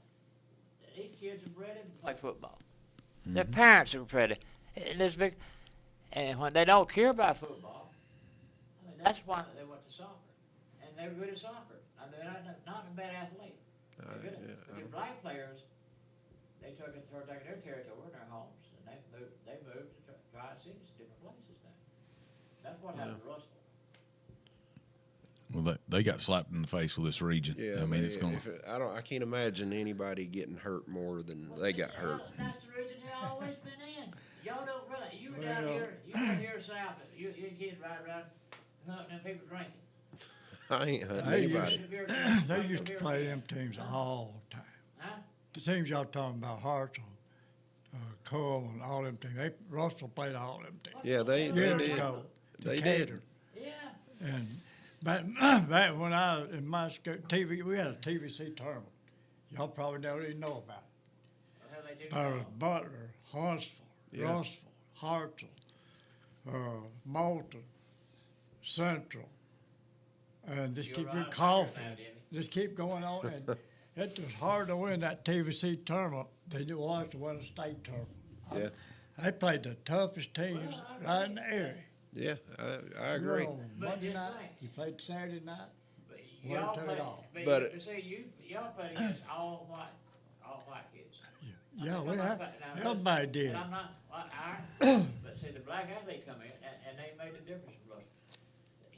these kids are bred in to play football. Their parents are bred in. And it's big. And when they don't care about football, I mean, that's why they went to soccer. And they're good at soccer. I mean, they're not a bad athlete. They're good at it. But the black players, they took their territory in their homes, and they moved to Tri-Cities, different places now. That's what happened to Russell. Well, they got slapped in the face with this region. Yeah, I mean, it's going. I can't imagine anybody getting hurt more than they got hurt. That's the region they've always been in. Y'all don't realize. You were down here south. You kids ride around hunting and people drinking. I ain't hunting They anybody. They used to play them teams all the time. Huh? The teams y'all talking about, Hartselle, Cole, and all them teams. Russell played all them teams. Yeah, they Years did. ago. They Decatur. did. Yeah. And back when I was in my school, we had a TVC tournament. Y'all probably don't even know about it. Well, they do There was now. Butler, Huntsville, Yeah. Russell, Hartselle, Moulton, Central, and just You're keep right your up there coffee. now, Jimmy. Just keep going on, and it was hard to win that TVC tournament. They wanted to win a state tournament. Yeah. They played the toughest teams right in the area. Yeah, I agree. You know, But Monday just night, think. you played Saturday night. But Well, y'all turn it play, off. but But- you see, y'all play against all white kids. Yeah, Come well, on, now, everybody did. And I'm not, iron, but see, the black athlete come in, and they made a difference for us.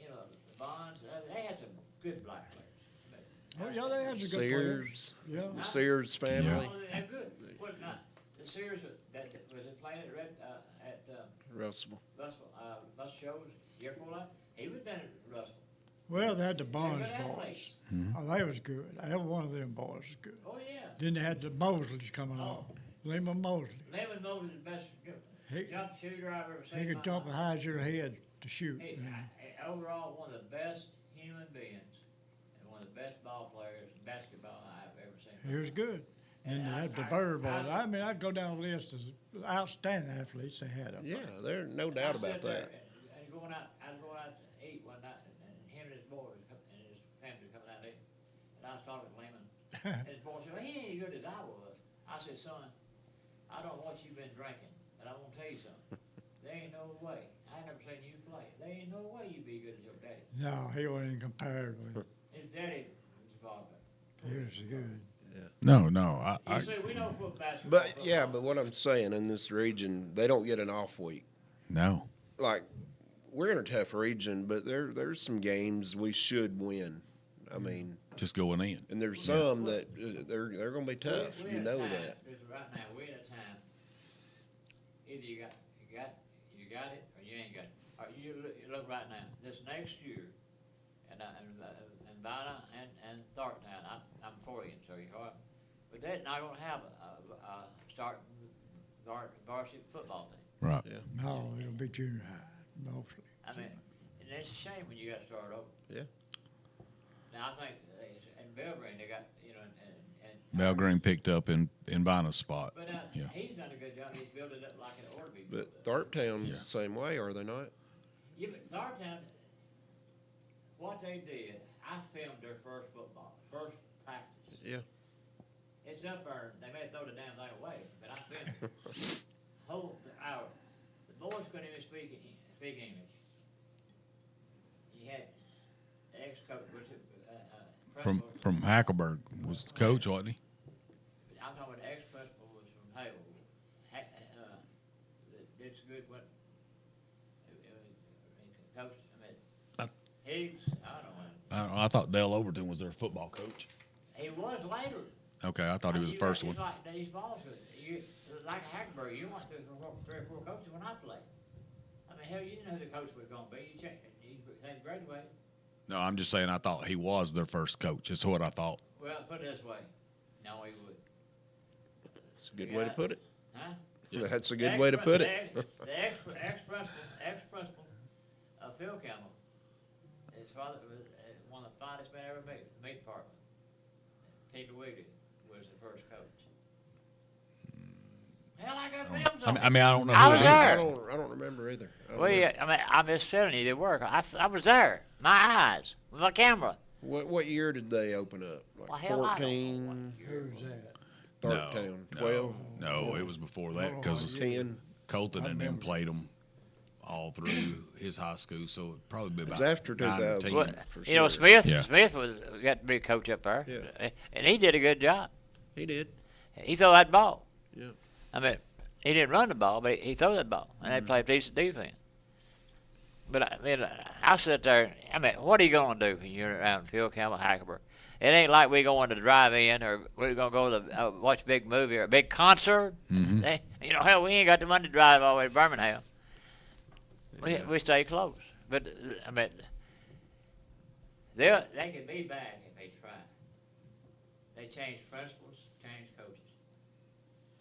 You know, the Bonds, they had some good black players. Oh, yeah, they had some good players. Sears, Yeah. the Sears family, Oh, they're good. What, not, the Sears, that, was it playing at Russell. Russell, shows, year before that? He was been at Russell. Well, they had the They're Bonds good boys. athletes. Oh, they was good. Every one of them boys was good. Oh, yeah. Then they had the Mosleys coming on. Lehman Mosley. Lemon Moses is the best He- jump shooter I've ever seen. He in my could jump as life. high as your head to shoot. He, overall, one of the best human beings and one of the best ball players in basketball I've ever seen. He was good. And they had the Bird boys. I mean, I'd go down the list of outstanding athletes they had up Yeah, there. there's no doubt about that. And I was going out to eat one night, and him and his boys and his family coming out there. And I was talking to Lehman, and his boy said, well, he ain't as good as I was. I said, son, I don't know what you've been drinking, but I'm gonna tell you something. There ain't no way. I ain't never seen you play. There ain't no way you be good as your daddy. No, he wasn't compared with. His daddy was vodka. He was good. No, You see, we know football, basketball. But yeah, but what I'm saying in this region, they don't get an off week. no. Like we're in a tough region, but there's some games we should win. I mean, Just going in. and there's some that they're going to be tough. We're You at a know time, that. Right now, we're at a time. Either you got it, or you ain't got it. Or you look right now. This next year, and Vina and Thorntown, I'm for you, so you are. But they're not going to have a starting varsity football team. Right. Yeah. No, it'll be junior high, mostly. I mean, and it's a shame when you got to start over. Yeah. Now I think in Belgrade they got and Belgreen picked up in Vina's spot. But Yeah. he's done a good job. He's built it up like it ought to be. But built up. Thorntown's Yeah. the same way, are they not? Yeah, but Thorntown, what they did, I filmed their first practice. Yeah. It's up there. They may throw the damn thing away, but I filmed it. Whole hour. The boys couldn't even speak English. You had the ex-coach, was it, From Hackleburg was the coach, wasn't he? I'm talking about the ex-principal was from Hayward. It's good what, coach, Higgs, I don't know. I thought Dale Overton was their football coach. He was later. Okay, I thought he was the first one. It's like these balls, like Hackleburg, you went through 3 or 4 coaches when I played. I mean, hell, you didn't know who the coach was going to be. They graduated. No, I'm just saying I thought he was their first coach. That's what I thought. Well, put it this way. No, he would. That's a good way to put it. Huh? That's a good way to put it. The ex-principal of Phil Campbell, his father was one of the finest men I ever met, meat department. Peter Wiggins was the first coach. Hell, I got films on I mean, I don't know. I who was it there. is. I don't remember either. I don't Well, know. yeah, I mean, I'm just telling you, they work. I was there, my eyes, with my camera. What year did they open up? Well, Like hell, I don't know 14, Who's that? Thorntown, 12, No, it was before that because 10. Colton I and them remember. played them all through his high school, so it'd probably be It about was after 9 or 2000. 10. Well, for you know, sure. Smith Yeah. got to be a coach up there, Yeah. and he did a good job. He did. He threw that ball. Yeah. I mean, he didn't run the ball, but he threw that ball, and they played decent defense. But I mean, I sit there. I mean, what are you going to do when you're around Phil Campbell, Hackleburg? It ain't like we going to the drive-in or we're going to go to the, watch a big movie or a big concert. Mhm. Hell, we ain't got the money to drive all the way to Birmingham. Yeah. We stay close. But, I mean, they can be bad if they try. They change principals, change coaches.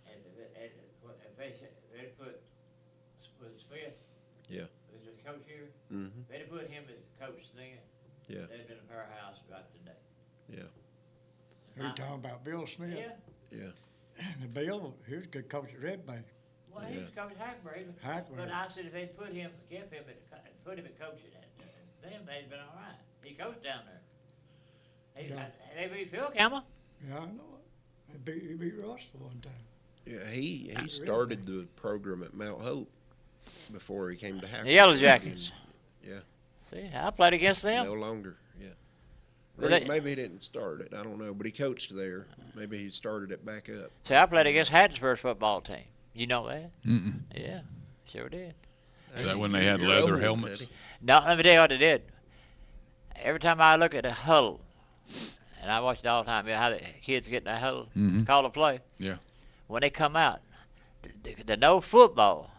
And if they put Smith, Yeah. who's the coach here, Hmm. they'd put him as coach then, Yeah. they'd been a powerhouse right today. Yeah. Who you talking about, Bill Smith? Yeah. Yeah. And Bill, he was a good coach at Red Bank. Well, he's coach Hackberry, Hackberry. but I said if they'd put him at coaching them, they'd been all right. He coached down there. Yeah. They beat Phil Campbell. Yeah, I know it. He beat Russell one time. Yeah. He started the program at Mount Hope before he came to Hackett. The Yellow Jackets. Yeah. See, I played against them. No longer. Yeah. Or They- maybe he didn't start it. I don't know, but he coached there. Maybe he started it back up. See, I played against Hattiesburg's football team. You know that? Mm-mm. Yeah, sure did. Is that when they had You're leather old, helmets? Hutty. No, let me tell you what they did. Every time I look at a huddle, and I watch it all the time, how the kids get in the huddle, Mhm. call a play. Yeah. When they come out, the no football,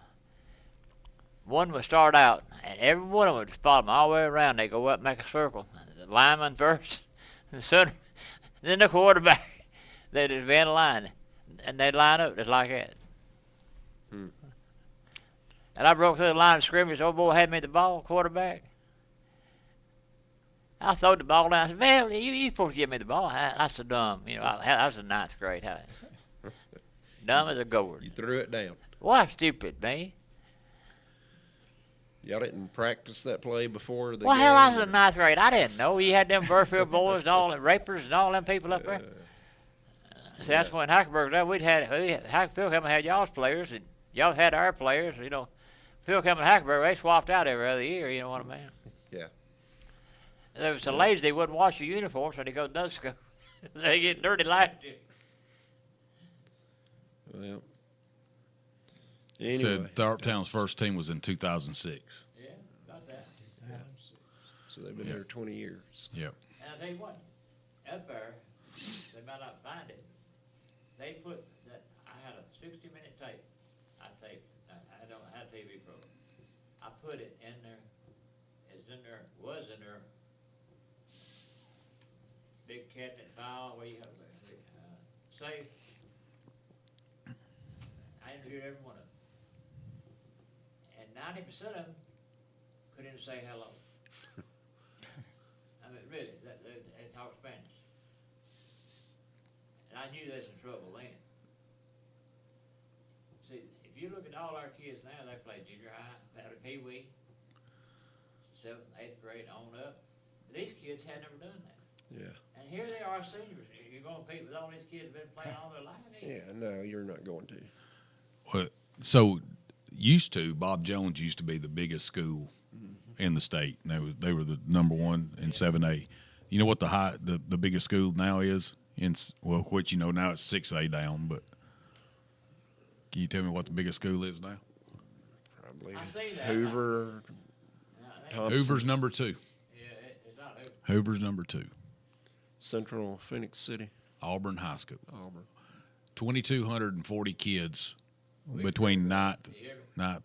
one would start out, and every one of them would follow them all the way around. They go up, make a circle. The lineman first, the center, then the quarterback. They'd just be in a line, and they'd line up just like that. Hmm. And I broke through the line of scrimmage. Old boy had me the ball, quarterback. I threw the ball down. I said, "Man, you supposed to give me the ball." I said, "Dumb." You know, I was in ninth grade. Dumb as a gourd. You threw it down. Why stupid, man? Y'all didn't practice that play before the Well, game? hell, I was in ninth grade. I didn't know. You had them Burfield boys and all them rapers and all them people up there. See, that's when Hackleburg was there. Phil Campbell had y'all's players, and y'all had our players. You know, Phil Campbell and Hackleburg, they swapped out every other year. You know what I mean? Yeah. They were so lazy they wouldn't wash your uniforms when they go to another school. They get dirty last year. Well. Said Anyway, Tharptown's first team was in 2006. Yeah, about that. so they've been there 20 years. Yep. And I tell you what, up there, they might not find it. They put that. I had a 60-minute tape. I don't have a TV program. I put it in there. It's in there. Was in there. Big cabinet file where you have safe. I interviewed every one of them, and 90% of them couldn't even say hello. I mean, really, they talk Spanish. And I knew they was in trouble then. See, if you look at all our kids now, they play junior high, Pee Wee, 7th, 8th grade, on up. These kids had never done that. Yeah. And here they are seniors. You're going to compete with all these kids that have been playing all their life. Yeah, no, you're not going to. Well, so Bob Jones used to be the biggest school in the state. And they were the number one in 7A. You know what the biggest school now is? Which you know now it's 6A down, but can you tell me what the biggest school is now? Probably I see that. Hoover. Thompson, Hoover's number 2. Yeah, it's not Hoover. Hoover's number 2. Central Phoenix City, Auburn High School. Auburn. 2,240 kids between 9th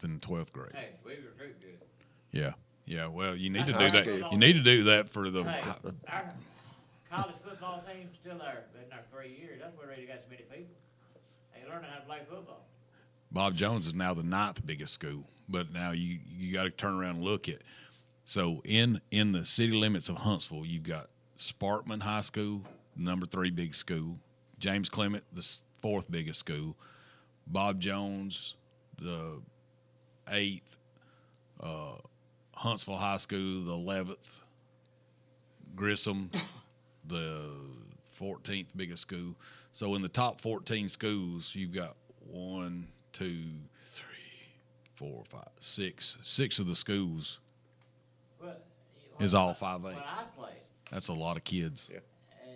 and 12th grade. Hey, we recruit good. Yeah. Yeah, well, you need to High do that. school. You need to do that for the Hey, our college football team's still there. Been there 3 years. That's why they got so many people. They learning how to play football. Bob Jones is now the 9th biggest school, but now you got to turn around and look at. So in the city limits of Huntsville, you've got Sparkman High School, number 3 big school, James Clement, the 4th biggest school, Bob Jones, the 8th, Huntsville High School, the 11th, Grissom, the 14th biggest school. So in the top 14 schools, you've got 1, 2, 3, 4, 5, 6. 6 of the schools Well, is all 5A. when I played, That's a lot of kids. Yeah.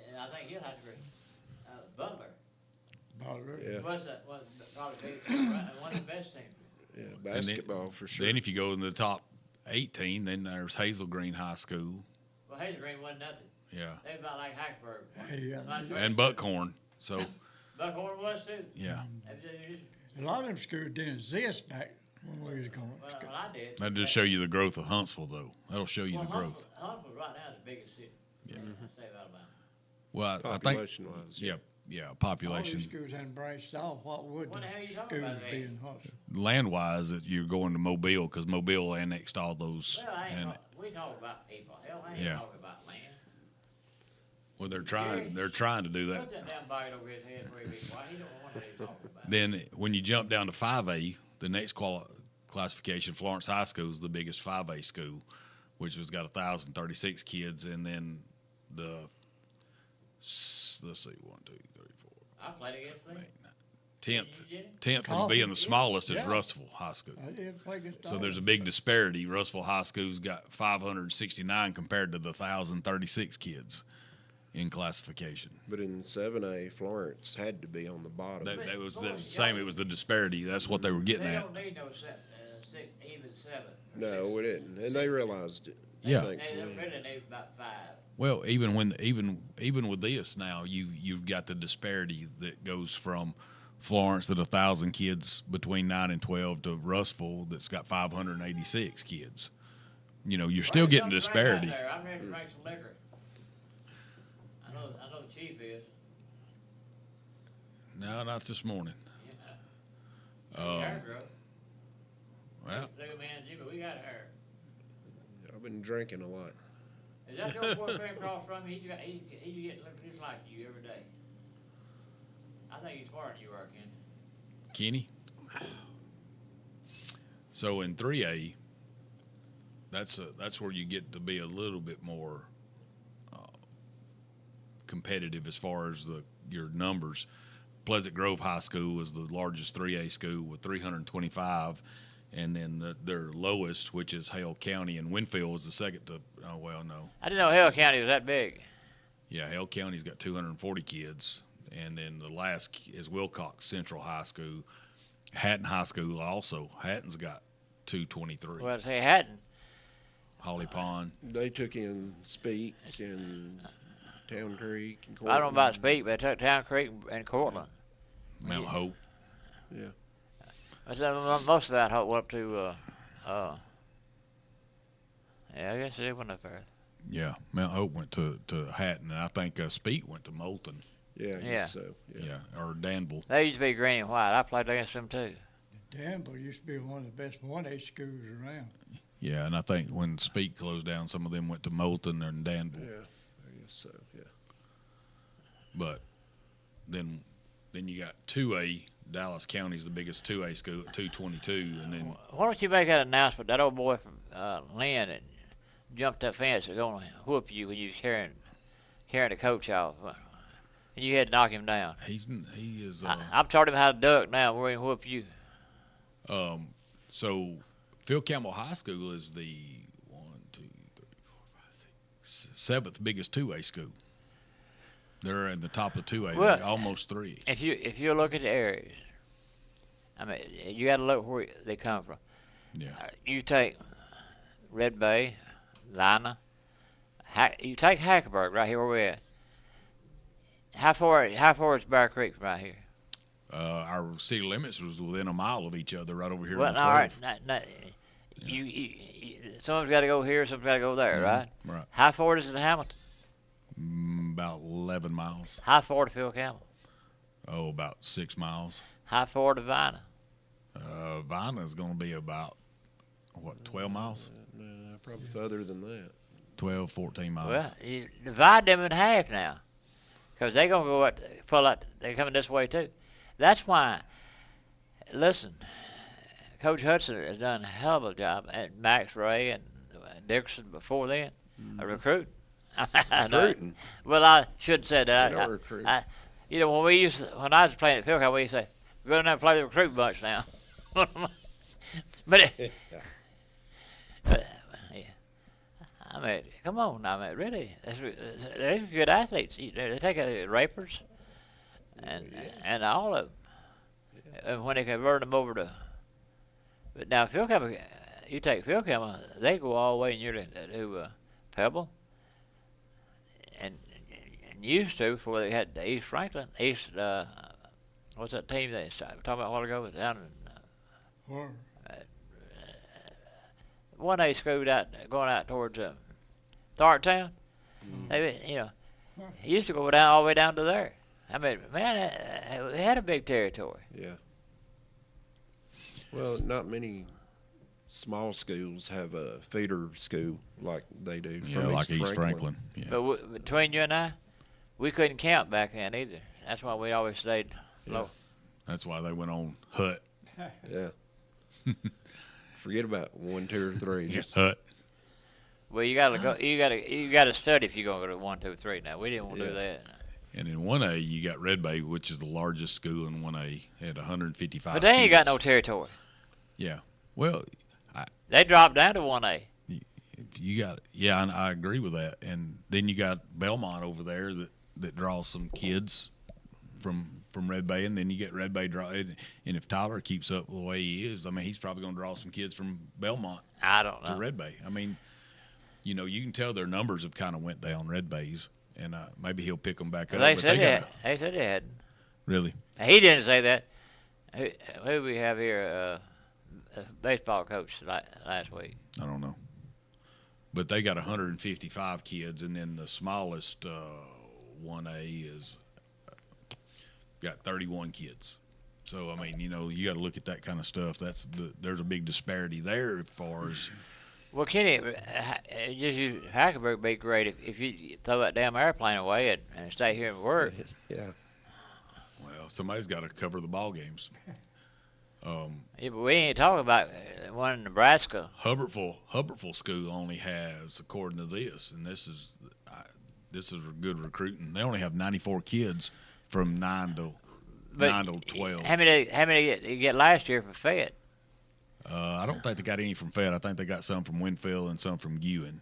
and I think he'll have to agree, Butler Butler. Yeah. was probably one of the best teams. Yeah, And then- basketball for sure. Then if you go in the top 18, then there's Hazel Green High School. Well, Hazel Green wasn't nothing. Yeah. They about like Hackberg. Hey, And Buckhorn. So, Buckhorn was too. yeah. a lot of them schools didn't exist back when we was going. Well, I did. That'll just show you the growth of Huntsville, though. That'll show you the growth. Huntsville right now is the biggest city. Yeah. in the state of Alabama. Well, I think, Population-wise. yeah, All these population. schools hadn't branched off. What would What the the hell you talking schools about, be man? in Huntsville? Land-wise, that you're going to Mobile because Mobile annexed all those. Well, I ain't And, we talk about people. Hell, I ain't Yeah. talking about land. well, they're trying to do Put that. that damn bite over his head where he be quiet. He don't want what he's talking about. Then when you jump down to 5A, the next classification, Florence High School is the biggest 5A school, which has got 1,036 kids, and then let's see, 1, 2, 3, 4. I played against them. 10th from being the smallest is Yeah. Russellville High School. I did play against So all there's a of big disparity. Russellville High School's got 569 compared to the 1,036 kids. in classification. But in 7A, Florence had to be on the bottom. That was the same. It was the disparity. That's what they were getting They at. don't need no even 7. No, we didn't, and they realized it. Yeah. They Thankfully. really need about 5. Well, even with this now, you've got the disparity that goes from Florence at 1,000 kids between 9 and 12 to Russellville that's got 586 kids. You know, you're still getting disparity. I'm ready to drink some liquor. I know the chief is. No, not this morning. Hair girl. Well, Look at me and Jimmy, we got hair. I've been drinking a lot. Is that your boyfriend across from me? He get just like you every day. I think he's smarter than you are, Kenny. Kenny. So in 3A, that's where you get to be a little bit more competitive as far as your numbers. Pleasant Grove High School is the largest 3A school with 325, and then their lowest, which is Hale County, and Winfield was the second to. Oh well, no. I didn't know Hale County was that big. Yeah, Hale County's got 240 kids, and then the last is Wilcox Central High School. Hatton High School also. Hatton's got 223. Well, say Hatton. Holly Pond. They took in Speak and Town Creek and I don't know about Cortland. Speak, but I took Town Creek and Cortland. Mount Hope. Yeah. I said most of that went up to, yeah, I guess it went up there. Yeah, Mount Hope went to Hatton, and I think Speak went to Moulton. Yeah. I Yeah. guess So Yeah, or Danville. They used to be green and white. I played against them too. Danville used to be one of the best 1A schools around. Yeah, and I think when Speak closed down, some of them went to Moulton and Danville. Yeah. I guess so. Yeah. But then you got 2A. Dallas County's the biggest 2A school at 222, and then Why don't you make that announcement? That old boy from Lynn that jumped that fence is going to whoop you when you was carrying the coach off. And you had to knock him down. he is. I've taught him how to duck now. We're going to whoop you. So Phil Campbell High School is the 7th biggest 2A school. They're in the top of 2A, Well, they're almost 3. If you look at the areas, I mean, you got to look where they come from. Yeah. You take Red Bay, Lina, you take Hackenberg right here where we're at. How far is Bear Creek from right here? Our city limits was within a mile of each other, right over here. Well, on all right. 12. Someone's got to go here, someone's got to go there, right? Right. How far is it to Hamilton? About 11 miles. How far to Phil Campbell? Oh, about 6 miles. How far to Vina? Vina's going to be about, 12 miles? No, probably further than that. 12, 14 miles. Well, you divide them in half now, because they're gonna go pull out. They're coming this way too. That's why. Listen, Coach Hudson has done a hell of a job, and Max Ray and Dickerson before then, recruiting. Recruiting? Well, I shouldn't say that. They don't recruit. When when I was playing at Philco, we used to say, "We're going to have to play the recruit bunch now." but yeah. I mean, come on, I mean, really, they're good athletes. They take rapers and all of them, and when they convert them over to. But now Phil Campbell, you take Phil Campbell, they go all the way near to Pebble, and used to before they had the East Franklin, what's that team they talking about a while ago? It was down in. Or 1A school going out towards Tharptown. They, he used to go down all the way down to there. I mean, man, they had a big territory. Yeah. Well, not many small schools have a feeder school like they do. Yeah, from like East Franklin. Yeah. But between you and I, we couldn't count back then either. That's why we always stayed low. That's why they went on Hut. Yeah. Forget about 1, 2, or 3. Just Hut. Well, you gotta go. You gotta study if you're gonna go to 1, 2, 3. Now we didn't want to do that. And in 1A, you got Red Bay, which is the largest school in 1A. It had 155 But they ain't got no students. territory. Yeah. Well, They dropped down to 1A. you got and I agree with that. And then you got Belmont over there that draws some kids from Red Bay, and then you get Red Bay draw. And if Tyler keeps up the way he is, I mean, he's probably going to draw some kids from Belmont I don't know. to Red Bay. I mean, you know, you can tell their numbers have kind of went down, Red Bay's, and maybe he'll pick them back up. They but said they they hadn't. really. He didn't say that. Who we have here? A baseball coach last week. I don't know. But they got 155 kids, and then the smallest 1A is got 31 kids. So, I mean, you know, you got to look at that kind of stuff. There's a big disparity there as far as. Well, Kenny, just use Hackleburg be great if you throw that damn airplane away and stay here and work. Yeah. Well, somebody's got to cover the ball games. Yeah, but we ain't talking about one in Nebraska. Hubertville School only has, according to this, and this is good recruiting. They only have 94 kids from 9 to 12. How many you get last year for Fed? I don't think they got any from Fed. I think they got some from Winfield and some from Ewan.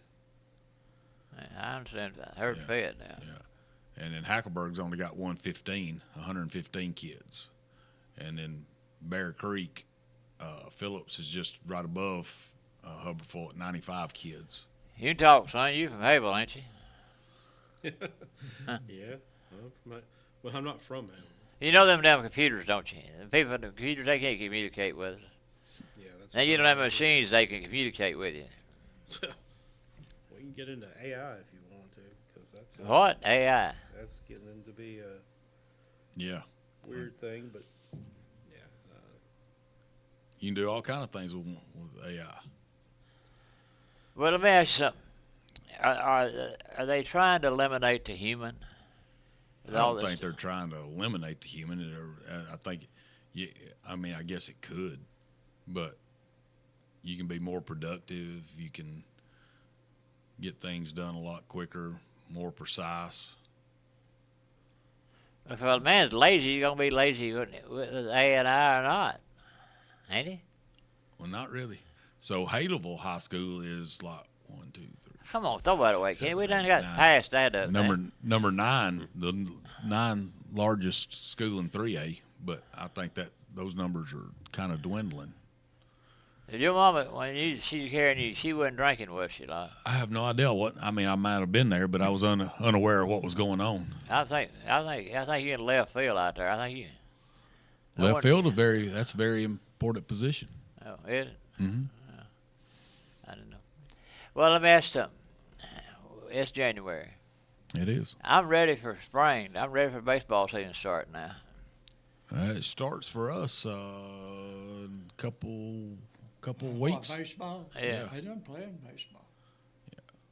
I understand. I heard Fed now. Yeah. And then Hackleburg's only got 115 kids. And then Bear Creek, Phillips is just right above Hubertville at 95 kids. You talk, son. You from Havel, ain't you? Yeah. Well, I'm not from Havel. You know them damn computers, don't you? The people in the computers, they can't communicate with us. Yeah, that's. Now you don't have machines they can communicate with you. We can get into AI if you want to, because that's What? AI? that's getting into be a Yeah. weird thing, but yeah. You can do all kind of things with AI. Well, let me ask you something. Are they trying to eliminate the human? With I all don't this- think they're trying to eliminate the human. I think, I mean, I guess it could, but you can be more productive. You can get things done a lot quicker, more precise. If a man's lazy, you're going to be lazy with AI or not. Ain't he? Well, not really. So Haleville High School is like 1, 2, 3. Come on, throw that away, Kenny. We done got 9. past that up there. Number 9, the 9 largest school in 3A, but I think that those numbers are kind of dwindling. Did your mama, when she was carrying you, she wasn't drinking, was she? Like, I have no idea what. I mean, I might have been there, but I was unaware of what was going on. I think you're in left field out there. I think you. Left field that's a very important position. Oh, is it? Mm-hmm. I don't know. Well, let me ask you something. It's January. It is. I'm ready for spring. I'm ready for baseball season to start now. It starts for us couple weeks. What, baseball? Yeah. They done playing baseball.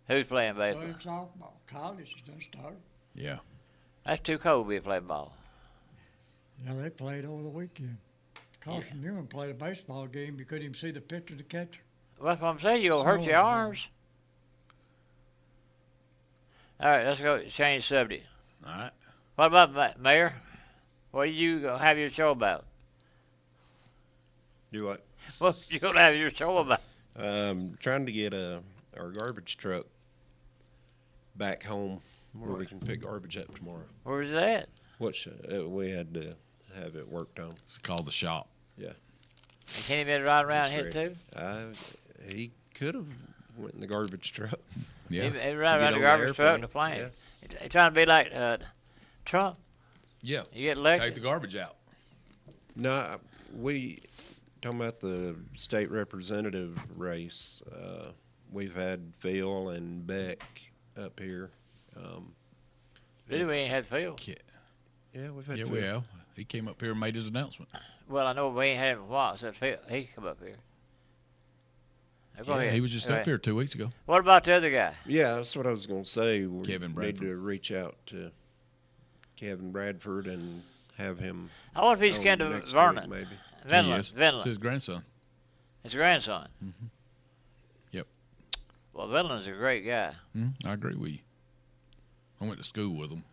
Who's playing So baseball? it's softball. College has done started. Yeah. That's too cold to be playing ball. Yeah, they played over the weekend. Carson Newman played a baseball game. You couldn't even see the pitcher to catcher. Well, that's what I'm saying. You'll hurt Snow's your ball. arms. All right, let's go change subject. All right. What about Mayor? What are you gonna have your show about? Do what? What you gonna have your show about? Trying to get our garbage truck back home where we can pick garbage up tomorrow. Where's that? Which we had to have it worked on. It's called the shop. Yeah. And Kenny been riding around here That's too? He could have went in the garbage truck. Yeah. He riding To around get the on garbage truck and the airplane. plane. He trying to be like Trump. Yeah. You get elected. Take the garbage out. No, we talking about the state representative race. We've had Phil and Beck up here. Really, we ain't had Phil. Yeah, we've had Yeah, Phil. we have. He came up here and made his announcement. Well, I know we ain't had him in a while since Phil. He come up here. Now, go Yeah, ahead. he was just Go up ahead. here 2 weeks ago. What about the other guy? Yeah, that's what I was going to say. We Kevin need Bradford. to reach out to Kevin Bradford and have him. I wonder if he's on kin to next Vernon. week, maybe. He Vinland. is. It's Vinland. his grandson. His grandson. Mm-hmm. Yep. Well, Vinland's a great guy. I agree with you. I went to school with him.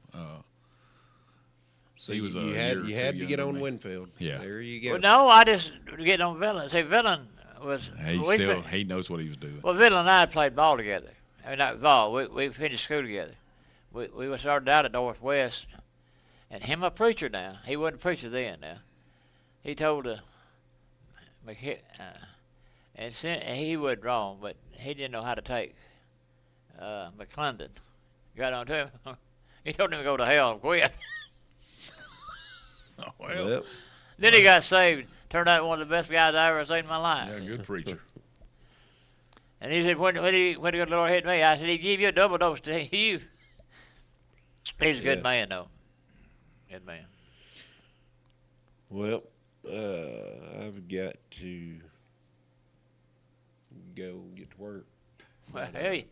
So He was a you year had or you two had to get younger on than me. Winfield. Yeah. There you go. Well, no, I just get on Vinland. Say Vinland, was He knows what he was doing. Well, Vidal and I played ball together. I mean, not ball. We finished school together. We started out at Northwest, and him a preacher now. He wasn't a preacher then. Now he told and he was wrong, but he didn't know how to take McClendon. Got on to him. He told him to go to hell and quit. Oh, well, Yep. Then he got saved. Turned out one of the best guys I ever seen in my life. yeah, good preacher. And he said, when did the Lord hit me? I said, he gave you a double dose to you. He's a good Yeah. man, though. Good man. Well, I've got to go get to work. Well, hey,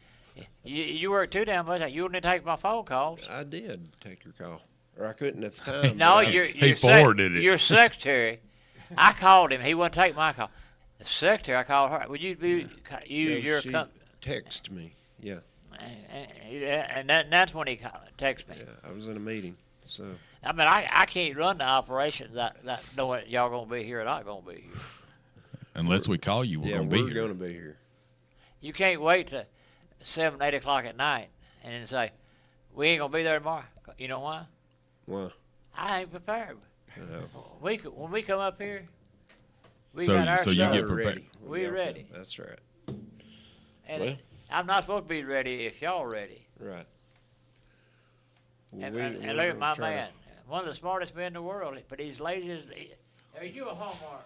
you work too damn much. You wouldn't take my phone calls. I did take your call, or I couldn't at the time. No, but I- your forwarded it. Your secretary. I called him. He wouldn't take my call. The secretary, I called her. Would you be no, your she company? texted me. Yeah, And that's when he texted me. yeah. I was in a meeting, so I mean, I can't run the operation that knowing y'all gonna be here or not gonna be here. Unless we call you, we're yeah, gonna be we're here. gonna be here. You can't wait to 7, 8 o'clock at night and then say, we ain't gonna be there tomorrow. You know why? Well, I ain't prepared. When we come up here, we So- got our so you show. get we're prepared. ready. We Yeah, ready. That's right. And Well. I'm not supposed to be ready if y'all ready. Right. And We- and we're look at gonna my try to- man, one of the smartest men in the world, but he's lazy as. Are you a Hallmark?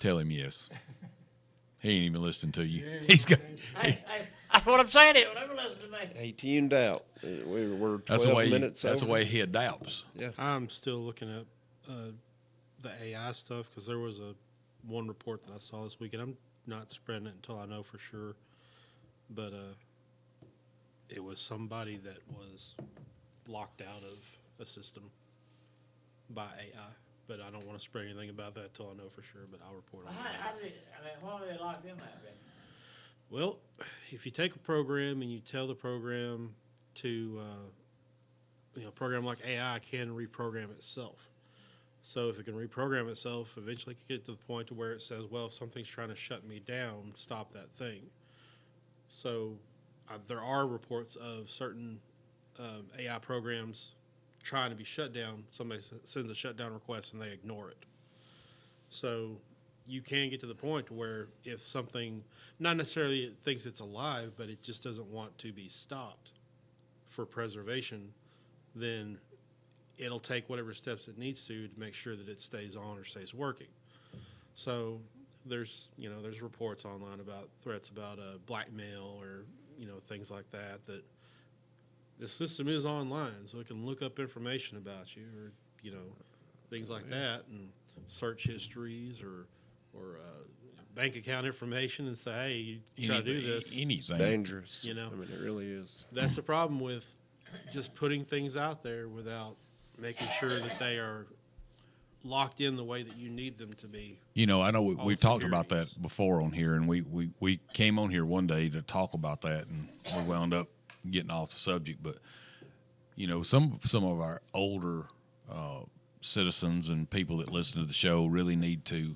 Tell him yes. He ain't even listening to you. He's got. That's what I'm saying. He'll never listen to me. He tuned out. We're 12 That's the way. minutes That's the over. way he adapts. I'm still looking at the AI stuff because there was one report that I saw this week, and I'm not spreading it until I know for sure. But it was somebody that was locked out of a system by AI. But I don't want to spread anything about that until I know for sure. But I'll report on that. Why would they lock them out, Ben? Well, if you take a program and you tell the program to, a program like AI can reprogram itself. So if it can reprogram itself, eventually it can get to the point to where it says, well, if something's trying to shut me down, stop that thing. So there are reports of certain AI programs trying to be shut down. Somebody sends a shutdown request and they ignore it. So you can get to the point where if something, not necessarily it thinks it's alive, but it just doesn't want to be stopped for preservation, then it'll take whatever steps it needs to make sure that it stays on or stays working. So there's reports online about threats about blackmail or, things like that, that the system is online, so it can look up information about you or, things like that, and search histories or bank account information and say, hey, you try to do this. Anything. Dangerous. You know. I mean, it really is. That's the problem with just putting things out there without making sure that they are locked in the way that you need them to be. I know All we've talked about securities. that before on here, and we came on here one day to talk about that, and we wound up getting off the subject. But some of our older citizens and people that listen to the show really need to.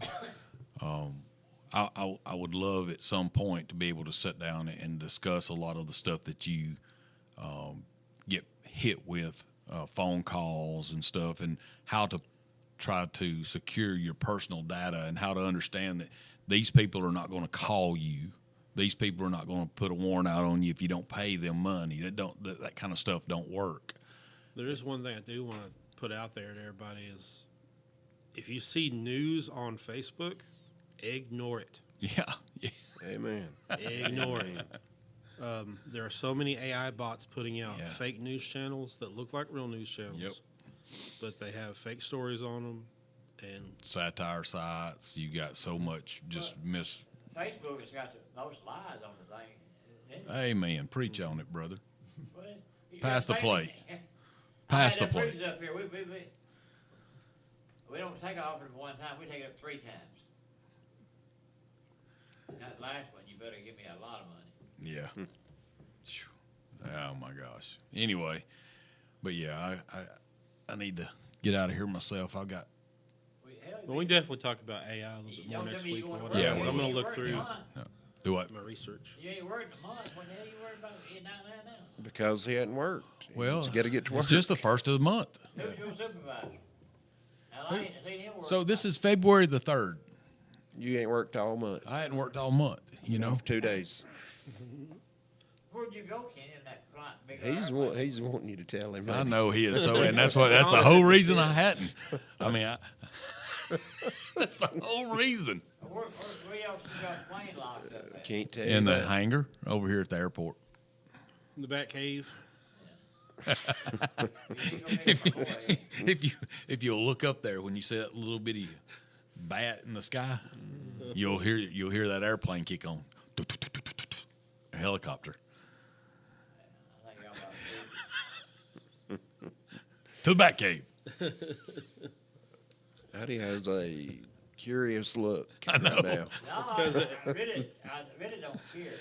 I would love at some point to be able to sit down and discuss a lot of the stuff that you get hit with, phone calls and stuff, and how to try to secure your personal data and how to understand that these people are not going to call you. These people are not going to put a warrant out on you if you don't pay them money. That kind of stuff don't work. There is one thing I do want to put out there to everybody is if you see news on Facebook, ignore it. Yeah. Amen. Ignore it. There are so many AI bots putting out Yeah. fake news channels that look like real news channels, Yep. but they have fake stories on them. And Satire sites. You got so much just Facebook has got the most lies on the thing. isn't it? Amen. Preach on it, brother. Well, you Pass got the plate. Facebook. Pass I the had them plate. preachers Up here. We don't take an offering one time. We take it up 3 times. That last one, you better give me a lot of money. Yeah. Phew. Oh my gosh. Anyway, but yeah, I need to get out of here myself. I got Well, we can definitely talk about AI a little bit more next week or whatever. Yeah, 'cause we I'm going will. to look through Do what? my research. You ain't worried a month. What the hell you worried about? You're not now. Because he hadn't worked. Well, He's got to get to work. it's just the first of the month. Who's your supervisor? Now, I ain't seen him work. So this is February the 3rd. You ain't worked all month. I hadn't worked all month, you know. 2 days. Where'd you go, Kenny, in that flight? Big airplane? He's wanting you to tell him. I know he is so, and that's the whole reason I hadn't. I mean, that's the whole reason. Where else you got plane locked up at? Can't tell In you the that. hangar over here at the airport. In the back cave. You ain't gonna make a If you look up there when you see that little bitty bat in the sky, you'll hear that airplane kick on. A helicopter. I think y'all about to To the bat cave. Hutty has a curious look. I know. Now. No, because I really don't care.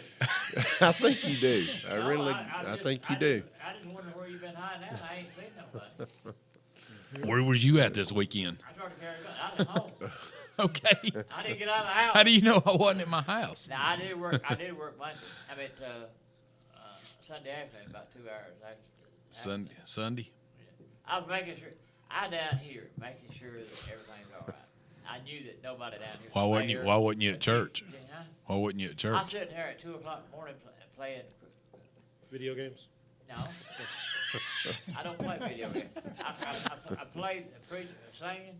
I think you do. I No, really, I I just- think you do. I just wonder where you been hiding out. I ain't seen nobody. Where was you at this weekend? I started carrying guns. I was home. Okay. I didn't get out of the house. How do you know I wasn't at my house? Now I did work Monday. I mean, Sunday afternoon, about 2 hours. Sunday. I was making sure. I down here making sure that everything's all right. I knew that nobody down here. Why wasn't you at church? Yeah, Why wasn't you at I church? sit there at 2 o'clock in the morning playing. Video games. No, I don't play video games. I play singing,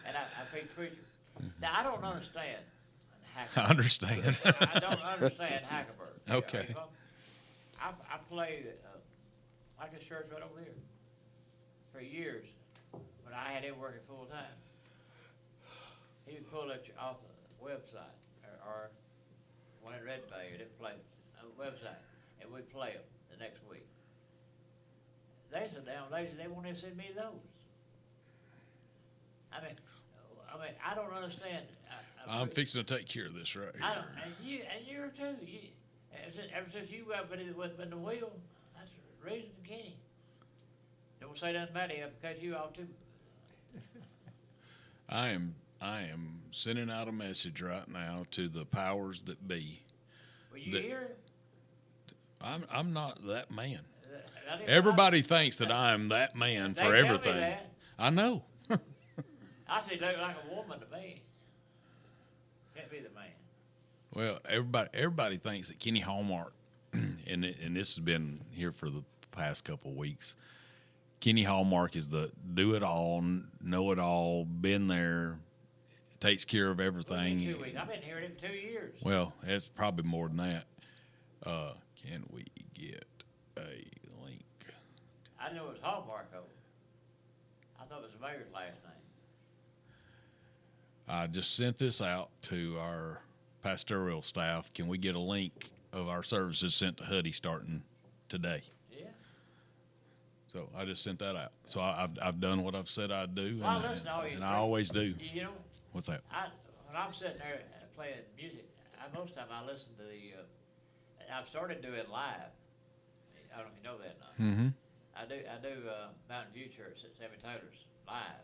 and I play preacher. Now I don't understand. I understand. I don't understand Hackenberg. Okay. I played like a church right over here for years, but I had him working full time. He would pull it off the website or one at Red Bay, or they'd play on the website, and we'd play them the next week. They so damn lazy, they won't even send me those. I mean, I don't understand. I'm fixing to take care of this right I here. don't, and you're too. Ever since you got with the wheel, that's the reason, Kenny. Don't say nothing about it because you ought to. I am sending out a message right now to the powers that be. Well, you That- hear? I'm not that man. I didn't- Everybody thinks that I'm that man They for tell me everything. that. I know. I see look like a woman to me. Can't be the man. Well, everybody thinks that Kenny Hallmark, and this has been here for the past couple of weeks. Kenny Hallmark is the do it all, know it all, been there, takes care of everything. 2 weeks. I've been hearing it 2 years. Well, it's probably more than that. Can we get a link? I knew it was Hallmark over. I thought it was the mayor's last name. I just sent this out to our pastoral staff. Can we get a link of our services sent to Hutty starting today? Yeah. So I just sent that out. So I've done what I've said I'd do, Well, listen, all you and I always do. You know, What's that? when I'm sitting there playing music, most of the time I listen to I've started doing live. I don't know if you know that or not. Mm-hmm. I do Mountain View Church at Sammy Taylor's live.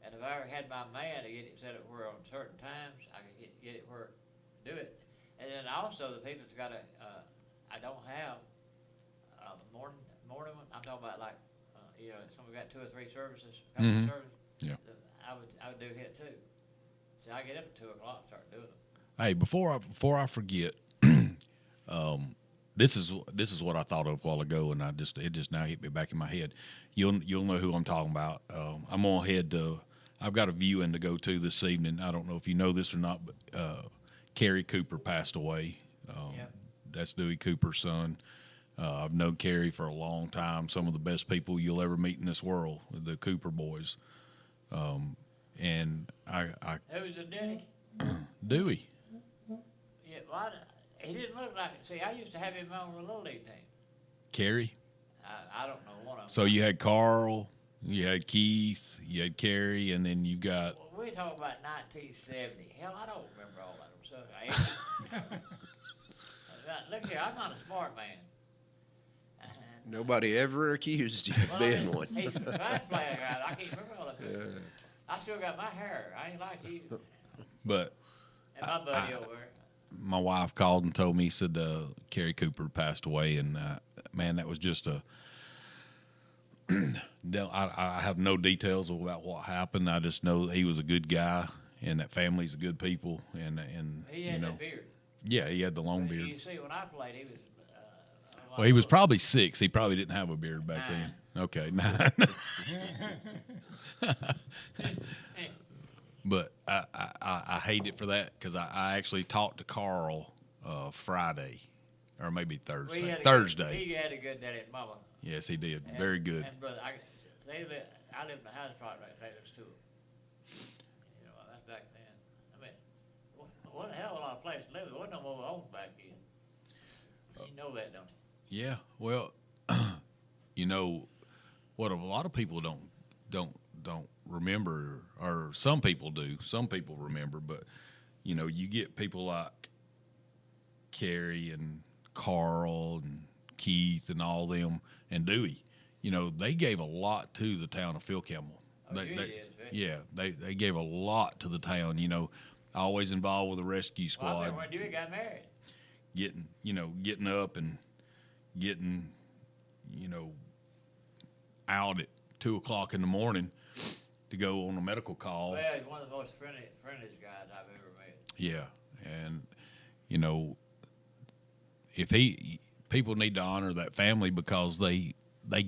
And if I ever had my man to get it set up where on certain times I could get it where do it. And then also the people that's got I don't have morning one. I'm talking about like some got 2 or 3 services, Mhm. services. Yeah. I would do hit too. See, I get up at 2 o'clock and start doing them. Hey, before I forget, this is what I thought of a while ago, and it just now hit me back in my head. You'll know who I'm talking about. I'm gonna head to. I've got a viewing to go to this evening. I don't know if you know this or not, but Carrie Cooper passed away. Yep. That's Dewey Cooper's son. I've known Carrie for a long time. Some of the best people you'll ever meet in this world, the Cooper boys. And I Who's the daddy? Dewey. Yeah, well, he didn't look like it. See, I used to have him on the Little League team. Carrie. I don't know one of them. So you had Carl, you had Keith, you had Carrie, and then you got. Well, we're talking about 1970. Hell, I don't remember all that stuff. Look here, I'm not a smart man. Nobody ever accused you of Well, being one. he's a back player guy. I can't remember all of it. I still got my hair. I ain't like you. But And my buddy over there. my wife called and told me, said Kerry Cooper passed away, and man, that was just a. I have no details about what happened. I just know he was a good guy, and that family's a good people, and He you had know, that beard. yeah, he had the long beard. You see, when I played, he was. Well, he was probably 6. He probably didn't have a beard back then. Okay, 9. But I hate it for that because I actually talked to Carl Friday, or maybe Thursday. He had a good daddy and mama. Yes, he did. Very good. And brother, I lived in the house probably right next to him. You know, that's back then. I mean, what a hell of a lot of place to live. There wasn't no mobile homes back then. You know that, don't you? Yeah. Well, you know what a lot of people don't remember, or some people do. Some people remember, but you know, you get people like Kerry and Carl and Keith and all them and Dewey. You know, they gave a lot to the town of Phil Campbell. They gave a lot to the town. You know, always involved with the rescue squad. Well, I remember when Dewey got married. Getting up and getting, out at 2:00 in the morning to go on a medical call. Well, he's one of the most friendliest guys I've ever met. Yeah, and people need to honor that family because they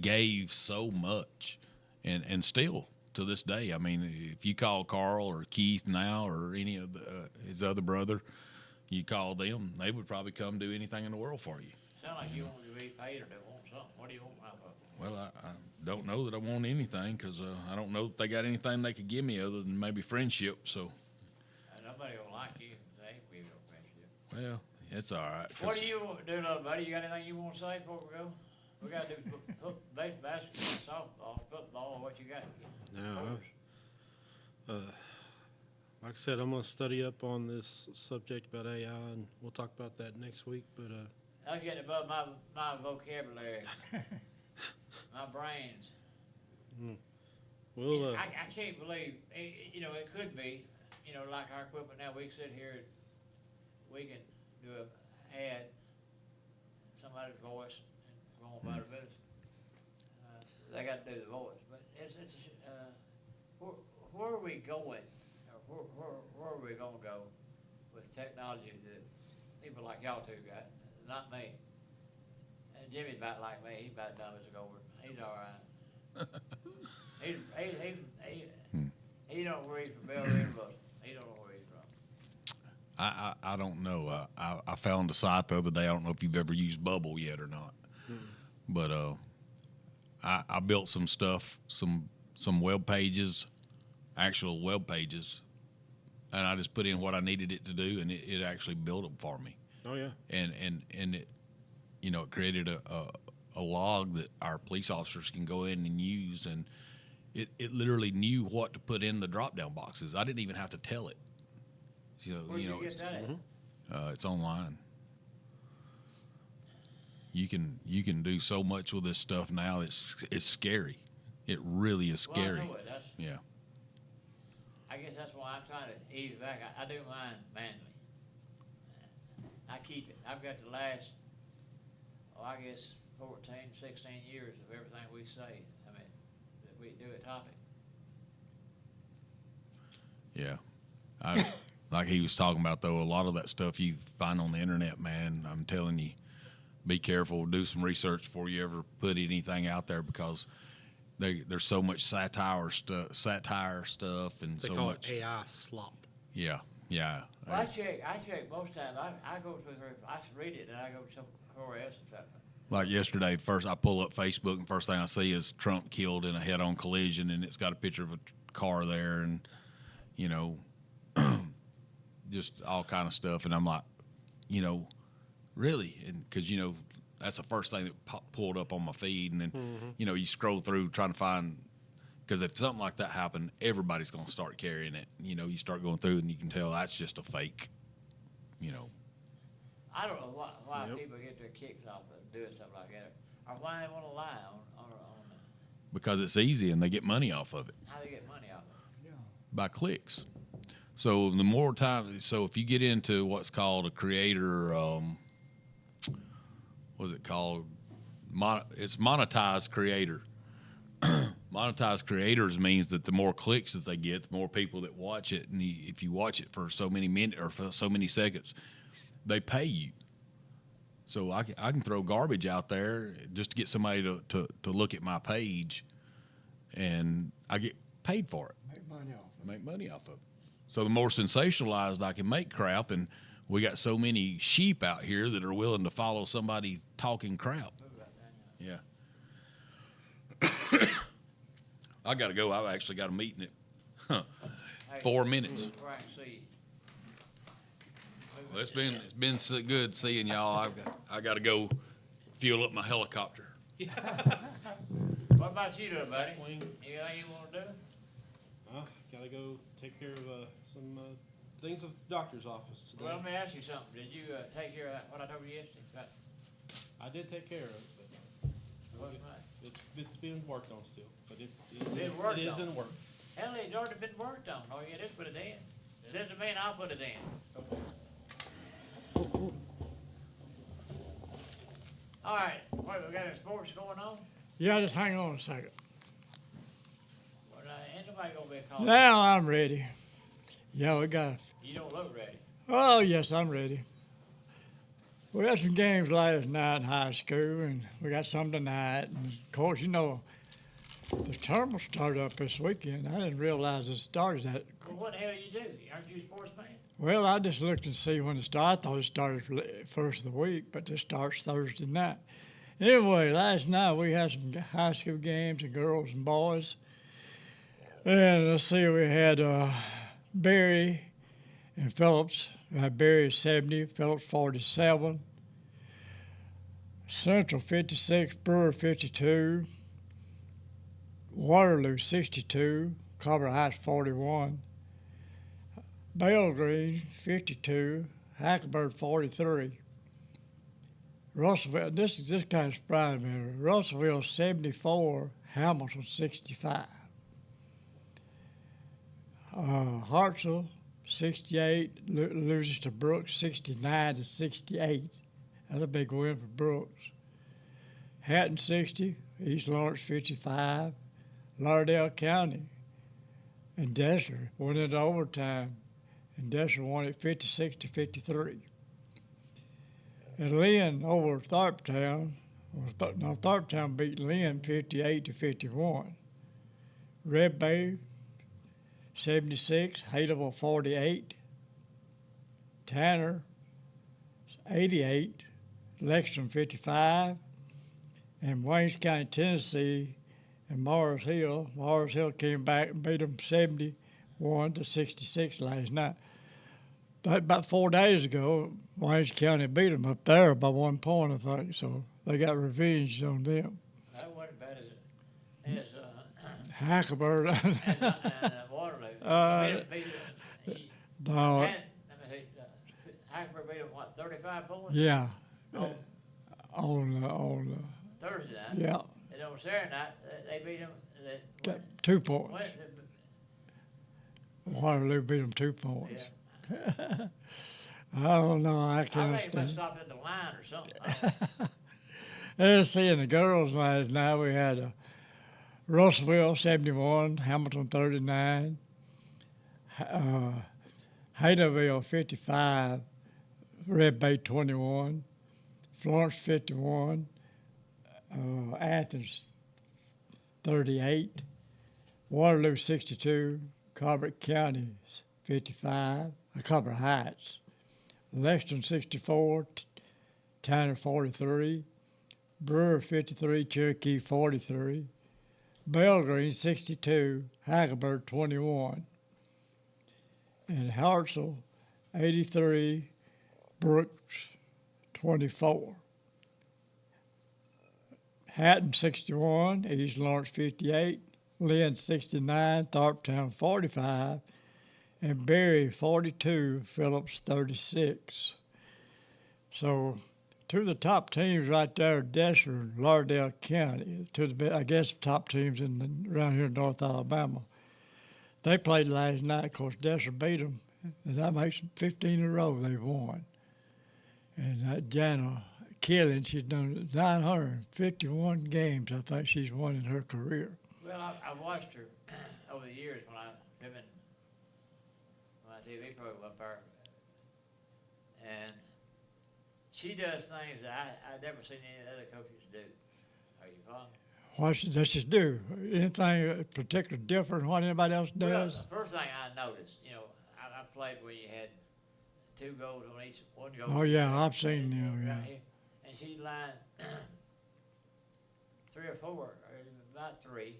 gave so much, and still to this day. I mean, if you call Carl or Keith now or any of his other brother, you call them, they would probably come do anything in the world for you. Sound like you want to be paid or they want something. What do you want, Papa? Well, I don't know that I want anything because I don't know if they got anything they could give me other than maybe friendship. So. Nobody will like you. They ain't give you no friendship. Well, it's all right. What do you want to do, little buddy? You got anything you want to say before we go? We got to do basketball, softball, football, what you got? No. Like I said, I'm going to study up on this subject about AI, and we'll talk about that next week. But I'm getting above my vocabulary, my brains. we'll. I can't believe, it could be, like our equipment now. We can sit here, we can do an ad, somebody's voice, and go on about their business. They got to do the voice, but where are we going? Where are we going to go with technology that people like y'all two got? Not me. And Jimmy's about like me. He's about dumb as a gourd. He's all right. He don't read from Bell River, but he don't know where he's from. I don't know. I found a site the other day. I don't know if you've ever used Bubble yet or not, but I built some stuff, some web pages, actual web pages, and I just put in what I needed it to do, and it actually built them for me. Oh yeah. And it, it created a log that our police officers can go in and use, and it literally knew what to put in the drop-down boxes. I didn't even have to tell it. Where did you get that at? It's online. You can do so much with this stuff now. It's scary. It really is scary. Well, I know it. Yeah. I guess that's why I'm trying to ease back. I do mine manually. I keep it. I've got the last, 14, 16 years of everything we say. I mean, that we do a topic. Yeah. Like he was talking about, though, a lot of that stuff you find on the internet, man, I'm telling you, be careful. Do some research before you ever put anything out there because there's so much satire stuff, and They so call much it AI slop. Yeah. Well, I check most times. I go through her. I read it, and I go to somewhere else and something. Like yesterday, first I pull up Facebook, and first thing I see is Trump killed in a head-on collision, and it's got a picture of a car there, and just all kind of stuff. And I'm like, really? And because that's the first thing that pulled up on my feed, and then you scroll through trying to find. Because if something like that happened, everybody's going to start carrying it. You start going through, and you can tell that's just a fake. I don't know why people get their kicks off of doing something like that. Or why they want to lie on because it's easy and they get money off of it how they get money out of it. by clicks. So the more time, so if you get into what's called a creator, what's it called? It's monetized creator. Monetized creators means that the more clicks that they get, the more people that watch it, and if you watch it for so many minutes or for so many seconds, they pay you. So I can throw garbage out there just to get somebody to look at my page, and I get paid for it. Make money off of it. So the more sensationalized I can make crap, and we got so many sheep out here that are willing to follow somebody talking crap. Yeah. I got to go. I've actually got a meeting at 4 minutes. Right, see. Well, it's been so good seeing y'all. I got to go fuel up my helicopter. What about you doing, buddy? Wing. Anything you want to do? Gotta go take care of some things at the doctor's office today. Well, let me ask you something. Did you take care of what I told you yesterday? I did take care of it, but What's that? it's being worked on still. But it worked is on. in work. Hell, it's already been worked on. All you gotta do is put it in. Send it to me and I'll put it in. All right. What, we got any sports going on? Yeah, just hang on a second. Well, ain't nobody gonna be calling. Now I'm ready. Yeah, we got. You don't look ready. Oh yes, I'm ready. We had some games last night in high school, and we got some tonight. And of course, you know, the tournament started up this weekend. I didn't realize it started that. Well, what the hell you do? Aren't you a sportsman? Well, I just looked and see when it started. I thought it started first of the week, but it starts Thursday night. Anyway, last night we had some high school games, and girls and boys. And let's see, we had Berry and Phillips. We had Berry 70, Phillips 47. Central 56, Brewer 52. Waterloo 62, Carver Heights 41. Bell Green 52, Hackleburg 43. Russellville, this kind of surprised me. Russellville 74, Hamilton 65. Hartsville 68, loses to Brooks 69 to 68. That's a big win for Brooks. Hatton 60, East Lawrence 55. Lauderdale County and Dessler went into overtime, and Dessler won it 56 to 53. And Lynn over Tharptown, Tharptown beat Lynn 58 to 51. Red Bay 76, Haterville 48. Tanner 88, Lexington 55, and Waynes County, Tennessee, and Mars Hill came back and beat them 71 to 66 last night. But about 4 days ago, Waynes County beat them up there by 1 point, I think. So they got revenge on them. That wasn't bad as Hackleburg. and Waterloo. No, Hackleburg beat them, what, 35 points? yeah. On Thursday night. Yeah. And on Saturday night, they beat them. Got 2 points. Waterloo beat them 2 points. Yeah. I don't know. I I can't think they understand. stopped at the line or something. And seeing the girls last night, we had Russellville 71, Hamilton 39, Haterville 55, Red Bay 21, Florence 51, Athens 38, Waterloo 62, Carver County 55, Carver Heights, Lexington 64, Tanner 43, Brewer 53, Cherokee 43, Belgreen 62, Hackleburg 21, and Hartsel 83, Brooks 24. Hatton 61, East Lawrence 58, Lynn 69, Tharptown 45, and Berry 42, Phillips 36. So two of the top teams right there, Desher and Lauderdale County, I guess top teams around here in North Alabama. They played last night. Of course, Desher beat them, and that makes 15 in a row they've won. And Jana Killing, she's done 951 games, I think she's won in her career. Well, I've watched her over the years when I've been in my TV program up there, and she does things that I've never seen any other coaches do. Are you following? What does she do? Anything particular different than what anybody else does? Well, the first thing I noticed, I played where you had 2 goals on each one goal. Oh, yeah, I've seen them, yeah. Right here. And she lined 3 or 4, or about 3,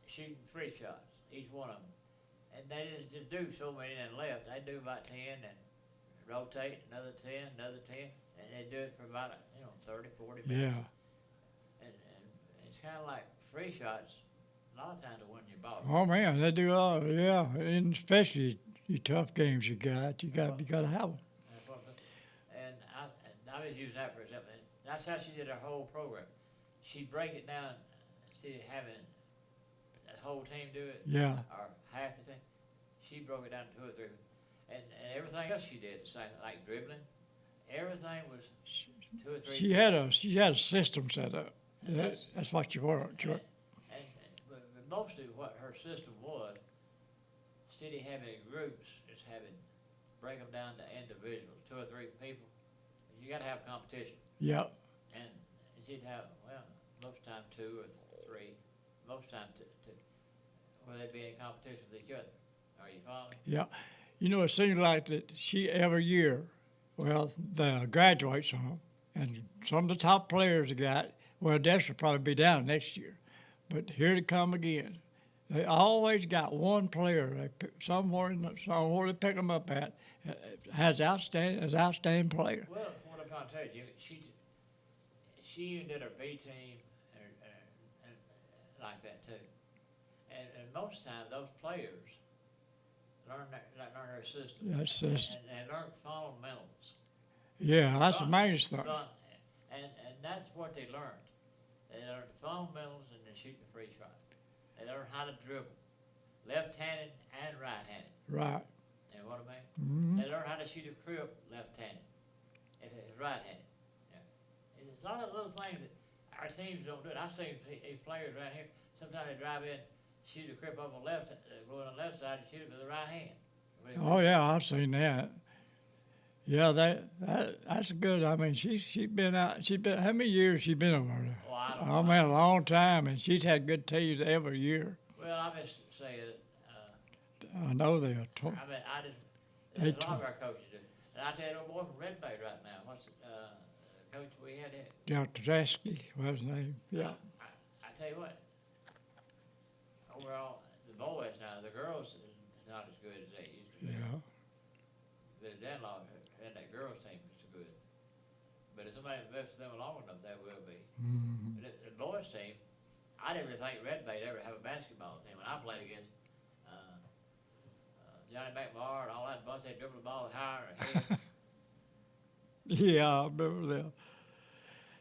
shooting free shots, each one of them. And they didn't just do so many and left. They do about 10 and rotate another 10, another 10, and they do it for about 30, 40 minutes. Yeah. And it's kind of like free shots. A lot of times to win your ball. Oh man, they do all. Yeah, and especially you tough games you got to have them. And I was using that for example. That's how she did her whole program. She'd break it down instead of having the whole team do it. Yeah. Or half the thing. She broke it down to 2 or 3. And everything else she did the same, like dribbling. Everything was 2 or 3. She had a system set up. That's what you worked. But mostly what her system was, instead of having groups, is break them down to individuals, 2 or 3 people. You got to have competition. Yep. And she'd have, most time 2 or 3, most time 2, where they'd be in competition with each other. Are you following? Yeah. It seems like that she every year, they graduate some, and some of the top players they got, Desher will probably be down next year. But here they come again. They always got one player, somewhere they pick them up at, as outstanding player. Well, what I'm trying to tell you, Jimmy, she even did her B team and like that too. And most times those players learn their system. That's and learn fundamentals. Yeah, that's the main thing. And that's what they learned. They learned the fundamentals and they shoot the free shot. They learn how to dribble, left-handed and right-handed. Right. You know what I mean? Mm-hmm. They learn how to shoot a crib left-handed, if it's right-handed. Yeah. It's a lot of little things that our teams don't do. I've seen these players right here. Sometimes they drive in, shoot a crib on the left, go on the left side and shoot it with the right hand. Oh yeah, I've seen that. Yeah, that's good. I mean, she's been out. How many years she been over there? Oh, I don't know. Man, a long time, and she's had good teams every year. Well, I just say that. I know they are. There's a lot of our coaches do. And I tell you, a boy from Red Bay right now. What's the coach we had here? Dr. was his name. Yeah. I tell you what. Overall, the boys now, the girls is not as good as they used to be. Yeah. The Danlaw and that girls team is good. But if somebody invests them long enough, they will be. Mm-hmm. But the boys team, I didn't really think Red Bay would ever have a basketball team. When I played against Johnny McMahon and all that bunch, they dribbled the ball higher ahead. Yeah, I remember that.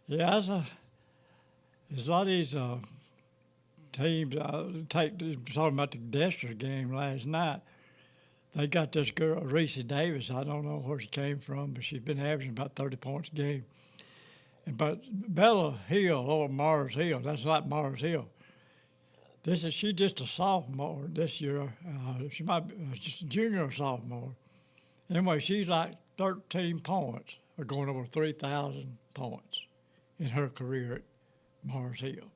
Yeah, there's a lot of these teams. Talking about the Dexter game last night. They got this girl, Reese Davis. I don't know where she came from, but she's been averaging about 30 points a game. But Bella Hill, or Mars Hill, that's like Mars Hill. She's just a sophomore this year. She might be just a junior or sophomore. Anyway, she's like 13 points, or going over 3,000 points in her career at Mars Hill.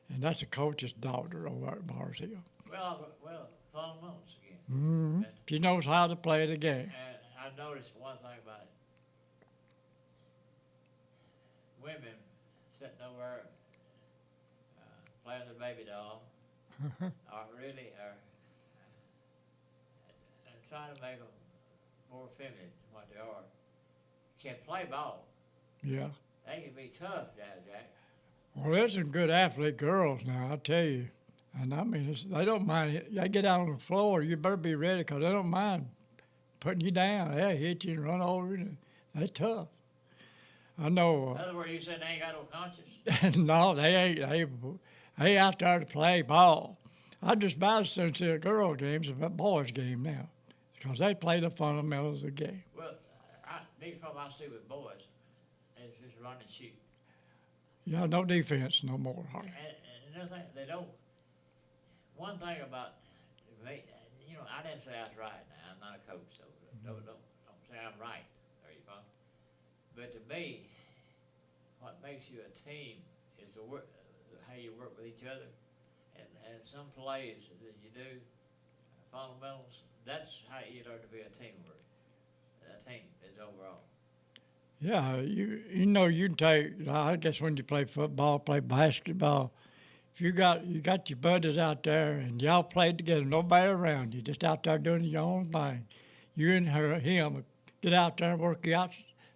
And that's the coach's daughter over at Mars Hill. Well, fundamentals again. Mm-hmm. She knows how to play the game. And I noticed one thing about it. Women sitting over playing the baby doll are trying to make them more feminine than what they are. Can play ball. Yeah. They can be tough, Jack. Well, there's some good athlete girls now, I tell you. And I mean, they don't mind. They get out on the floor, you better be ready because they don't mind putting you down. They'll hit you and run over you. They're tough. I know. In other words, you said they ain't got no conscience. No, they ain't. They out there to play ball. I just about as soon see a girl game as a boys game now, because they play the fundamentals of the game. Well, these problem I see with boys is just run and shoot. You know, no defense no more. Hardly. And another thing, they don't. One thing about me, you know, I didn't say I was right. Now I'm not a coach, so don't say I'm right. Are you follow? But to me, what makes you a team is the work, how you work with each other, and some plays that you do, fundamentals. That's how you learn to be a teamwork. A team is overall. Yeah, you know you can take. I guess when you play football, play basketball, if you got your buddies out there and y'all played together, nobody around you, just out there doing your own thing. You and him get out there and work out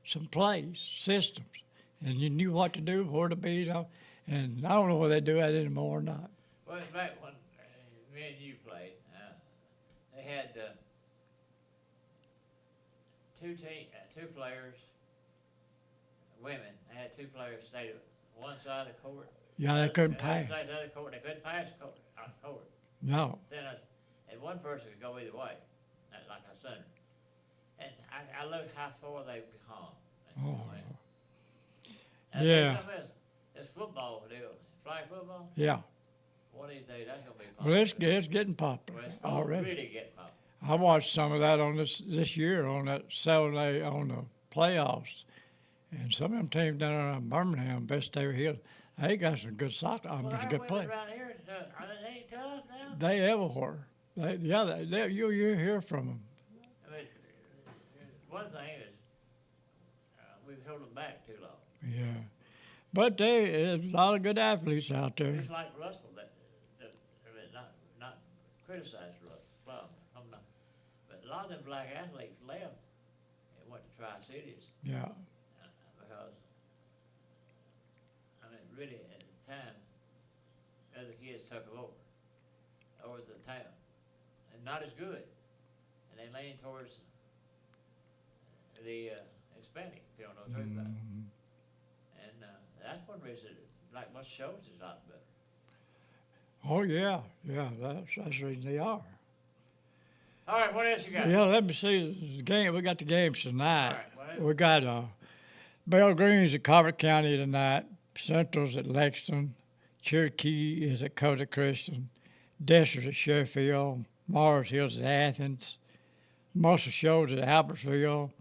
some plays, systems, and you knew what to do, where to be, you know. And I don't know whether they do that anymore or not. Well, back when me and you played, they had two players, women. They had two players stay one side of the court. Yeah, they couldn't The other pass. side of the other court, they couldn't pass the court. No. Then and one person could go either way, like a center. And I looked how far they've come. Oh. And Yeah. This football deal, flag football. Yeah. One of these days that's gonna be Well, popular. it's getting popular Well, it's already. really getting popular. I watched some of that on this year on that Saturday on the playoffs, and some of them teams down there in Birmingham, Best Day Hill, they got some good soccer. Well, It's a our good women play. around here, are they ain't tough now? They everywhere. You hear from them. I mean, one thing is, we've held them back too long. Yeah, but there's a lot of good athletes out there. It's like Russell, I mean, not criticize Russell, I'm not, but a lot of them black athletes left and went to Tri-Cities Yeah, because, I mean, really at the time, other kids took over the town, and not as good, and they lean towards the Hispanic, if you don't know the truth about it. And that's one reason, like most shows is a lot better. oh yeah, that's the reason they are. All right, what else you got? Yeah, let me see the game. We got the games tonight. All right, what We got Bell Green's at Carver County tonight. Central's at Lexington. Cherokee is at Coda Christian. Desser's at Sheffield. Mars Hill's at Athens. Muscle Shoals at Albertsville.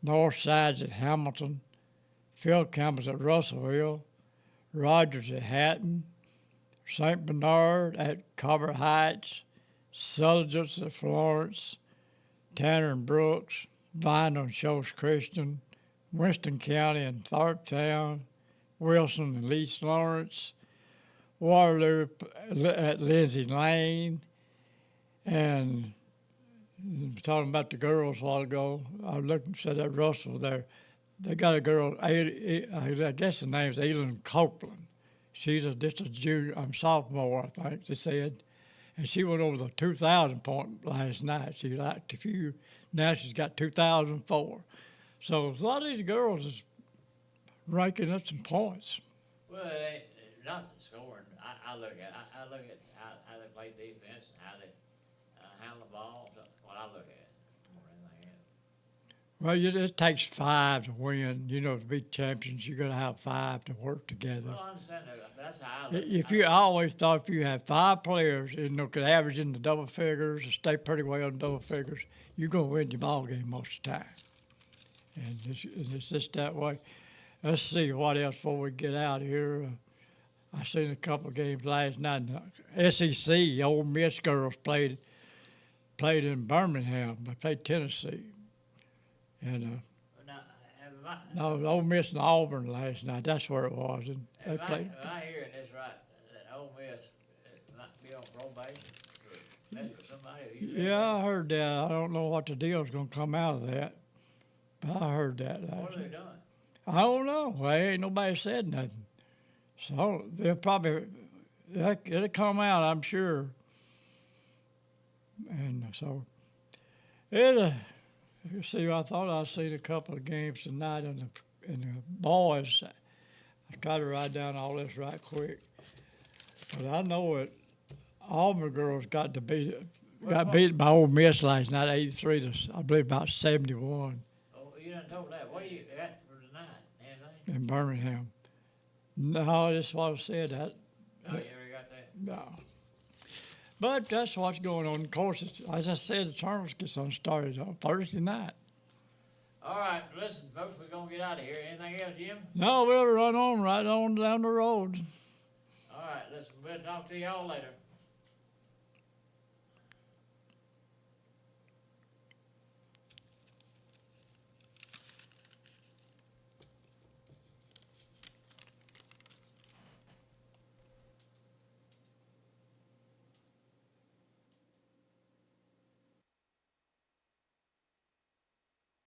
North Side's at Hamilton. Field Campbell's at Russellville. Rogers at Hatton. St. Bernard at Carver Heights. Sullivan's at Florence. Tanner and Brooks. Viner and Shoals Christian. Winston County and Thorptown. Wilson and East Lawrence. Waterloo at Lindsay Lane. And talking about the girls a while ago, I looked and said that Russell there, they got a girl, I guess the name's Elin Copeland. She's just a junior, sophomore, I think they said. And she went over the 2,000 point last night. She liked a few. Now she's got 2,004. So a lot of these girls is ranking up some points. Well, it ain't not the scoring. I look at how they play defense and how they handle the ball. That's what I look at more than anything else. Well, it takes 5 to win. You know, to be champions, you're going to have 5 to work together. Well, I understand that. That's how I look. I always thought if you had 5 players, could average in the double figures and stay pretty well in double figures, you're going to win your ball game most of the time. And it's just that way. Let's see what else before we get out here. I seen a couple of games last night. SEC, Ole Miss girls played in Birmingham. They played Tennessee. And no, Ole Miss and Auburn last night. That's where it was. And they played. If I hear this right, that Ole Miss might be on probation for messing with somebody. Yeah, I heard that. I don't know what the deal's going to come out of that. But I heard that last What are they night. doing? I don't know. Well, ain't nobody said nothing. So they'll probably, it'll come out, I'm sure. And so, let's see, I thought I'd seen a couple of games tonight in and the boys, I try to write down all this right quick. But I know it. Auburn girls got beat by Ole Miss last night, 83 to I believe about 71 Oh, you done told that. What do you got for tonight? Anything? in Birmingham. No, that's what I said. That Oh, you already got that? no. But that's what's going on. Of course, as I said, the tournament gets on started on Thursday night. All right, listen, folks, we're gonna get out of here. Anything else, Jim? No, we'll run on right on down the road. All right, listen, we'll talk to y'all later.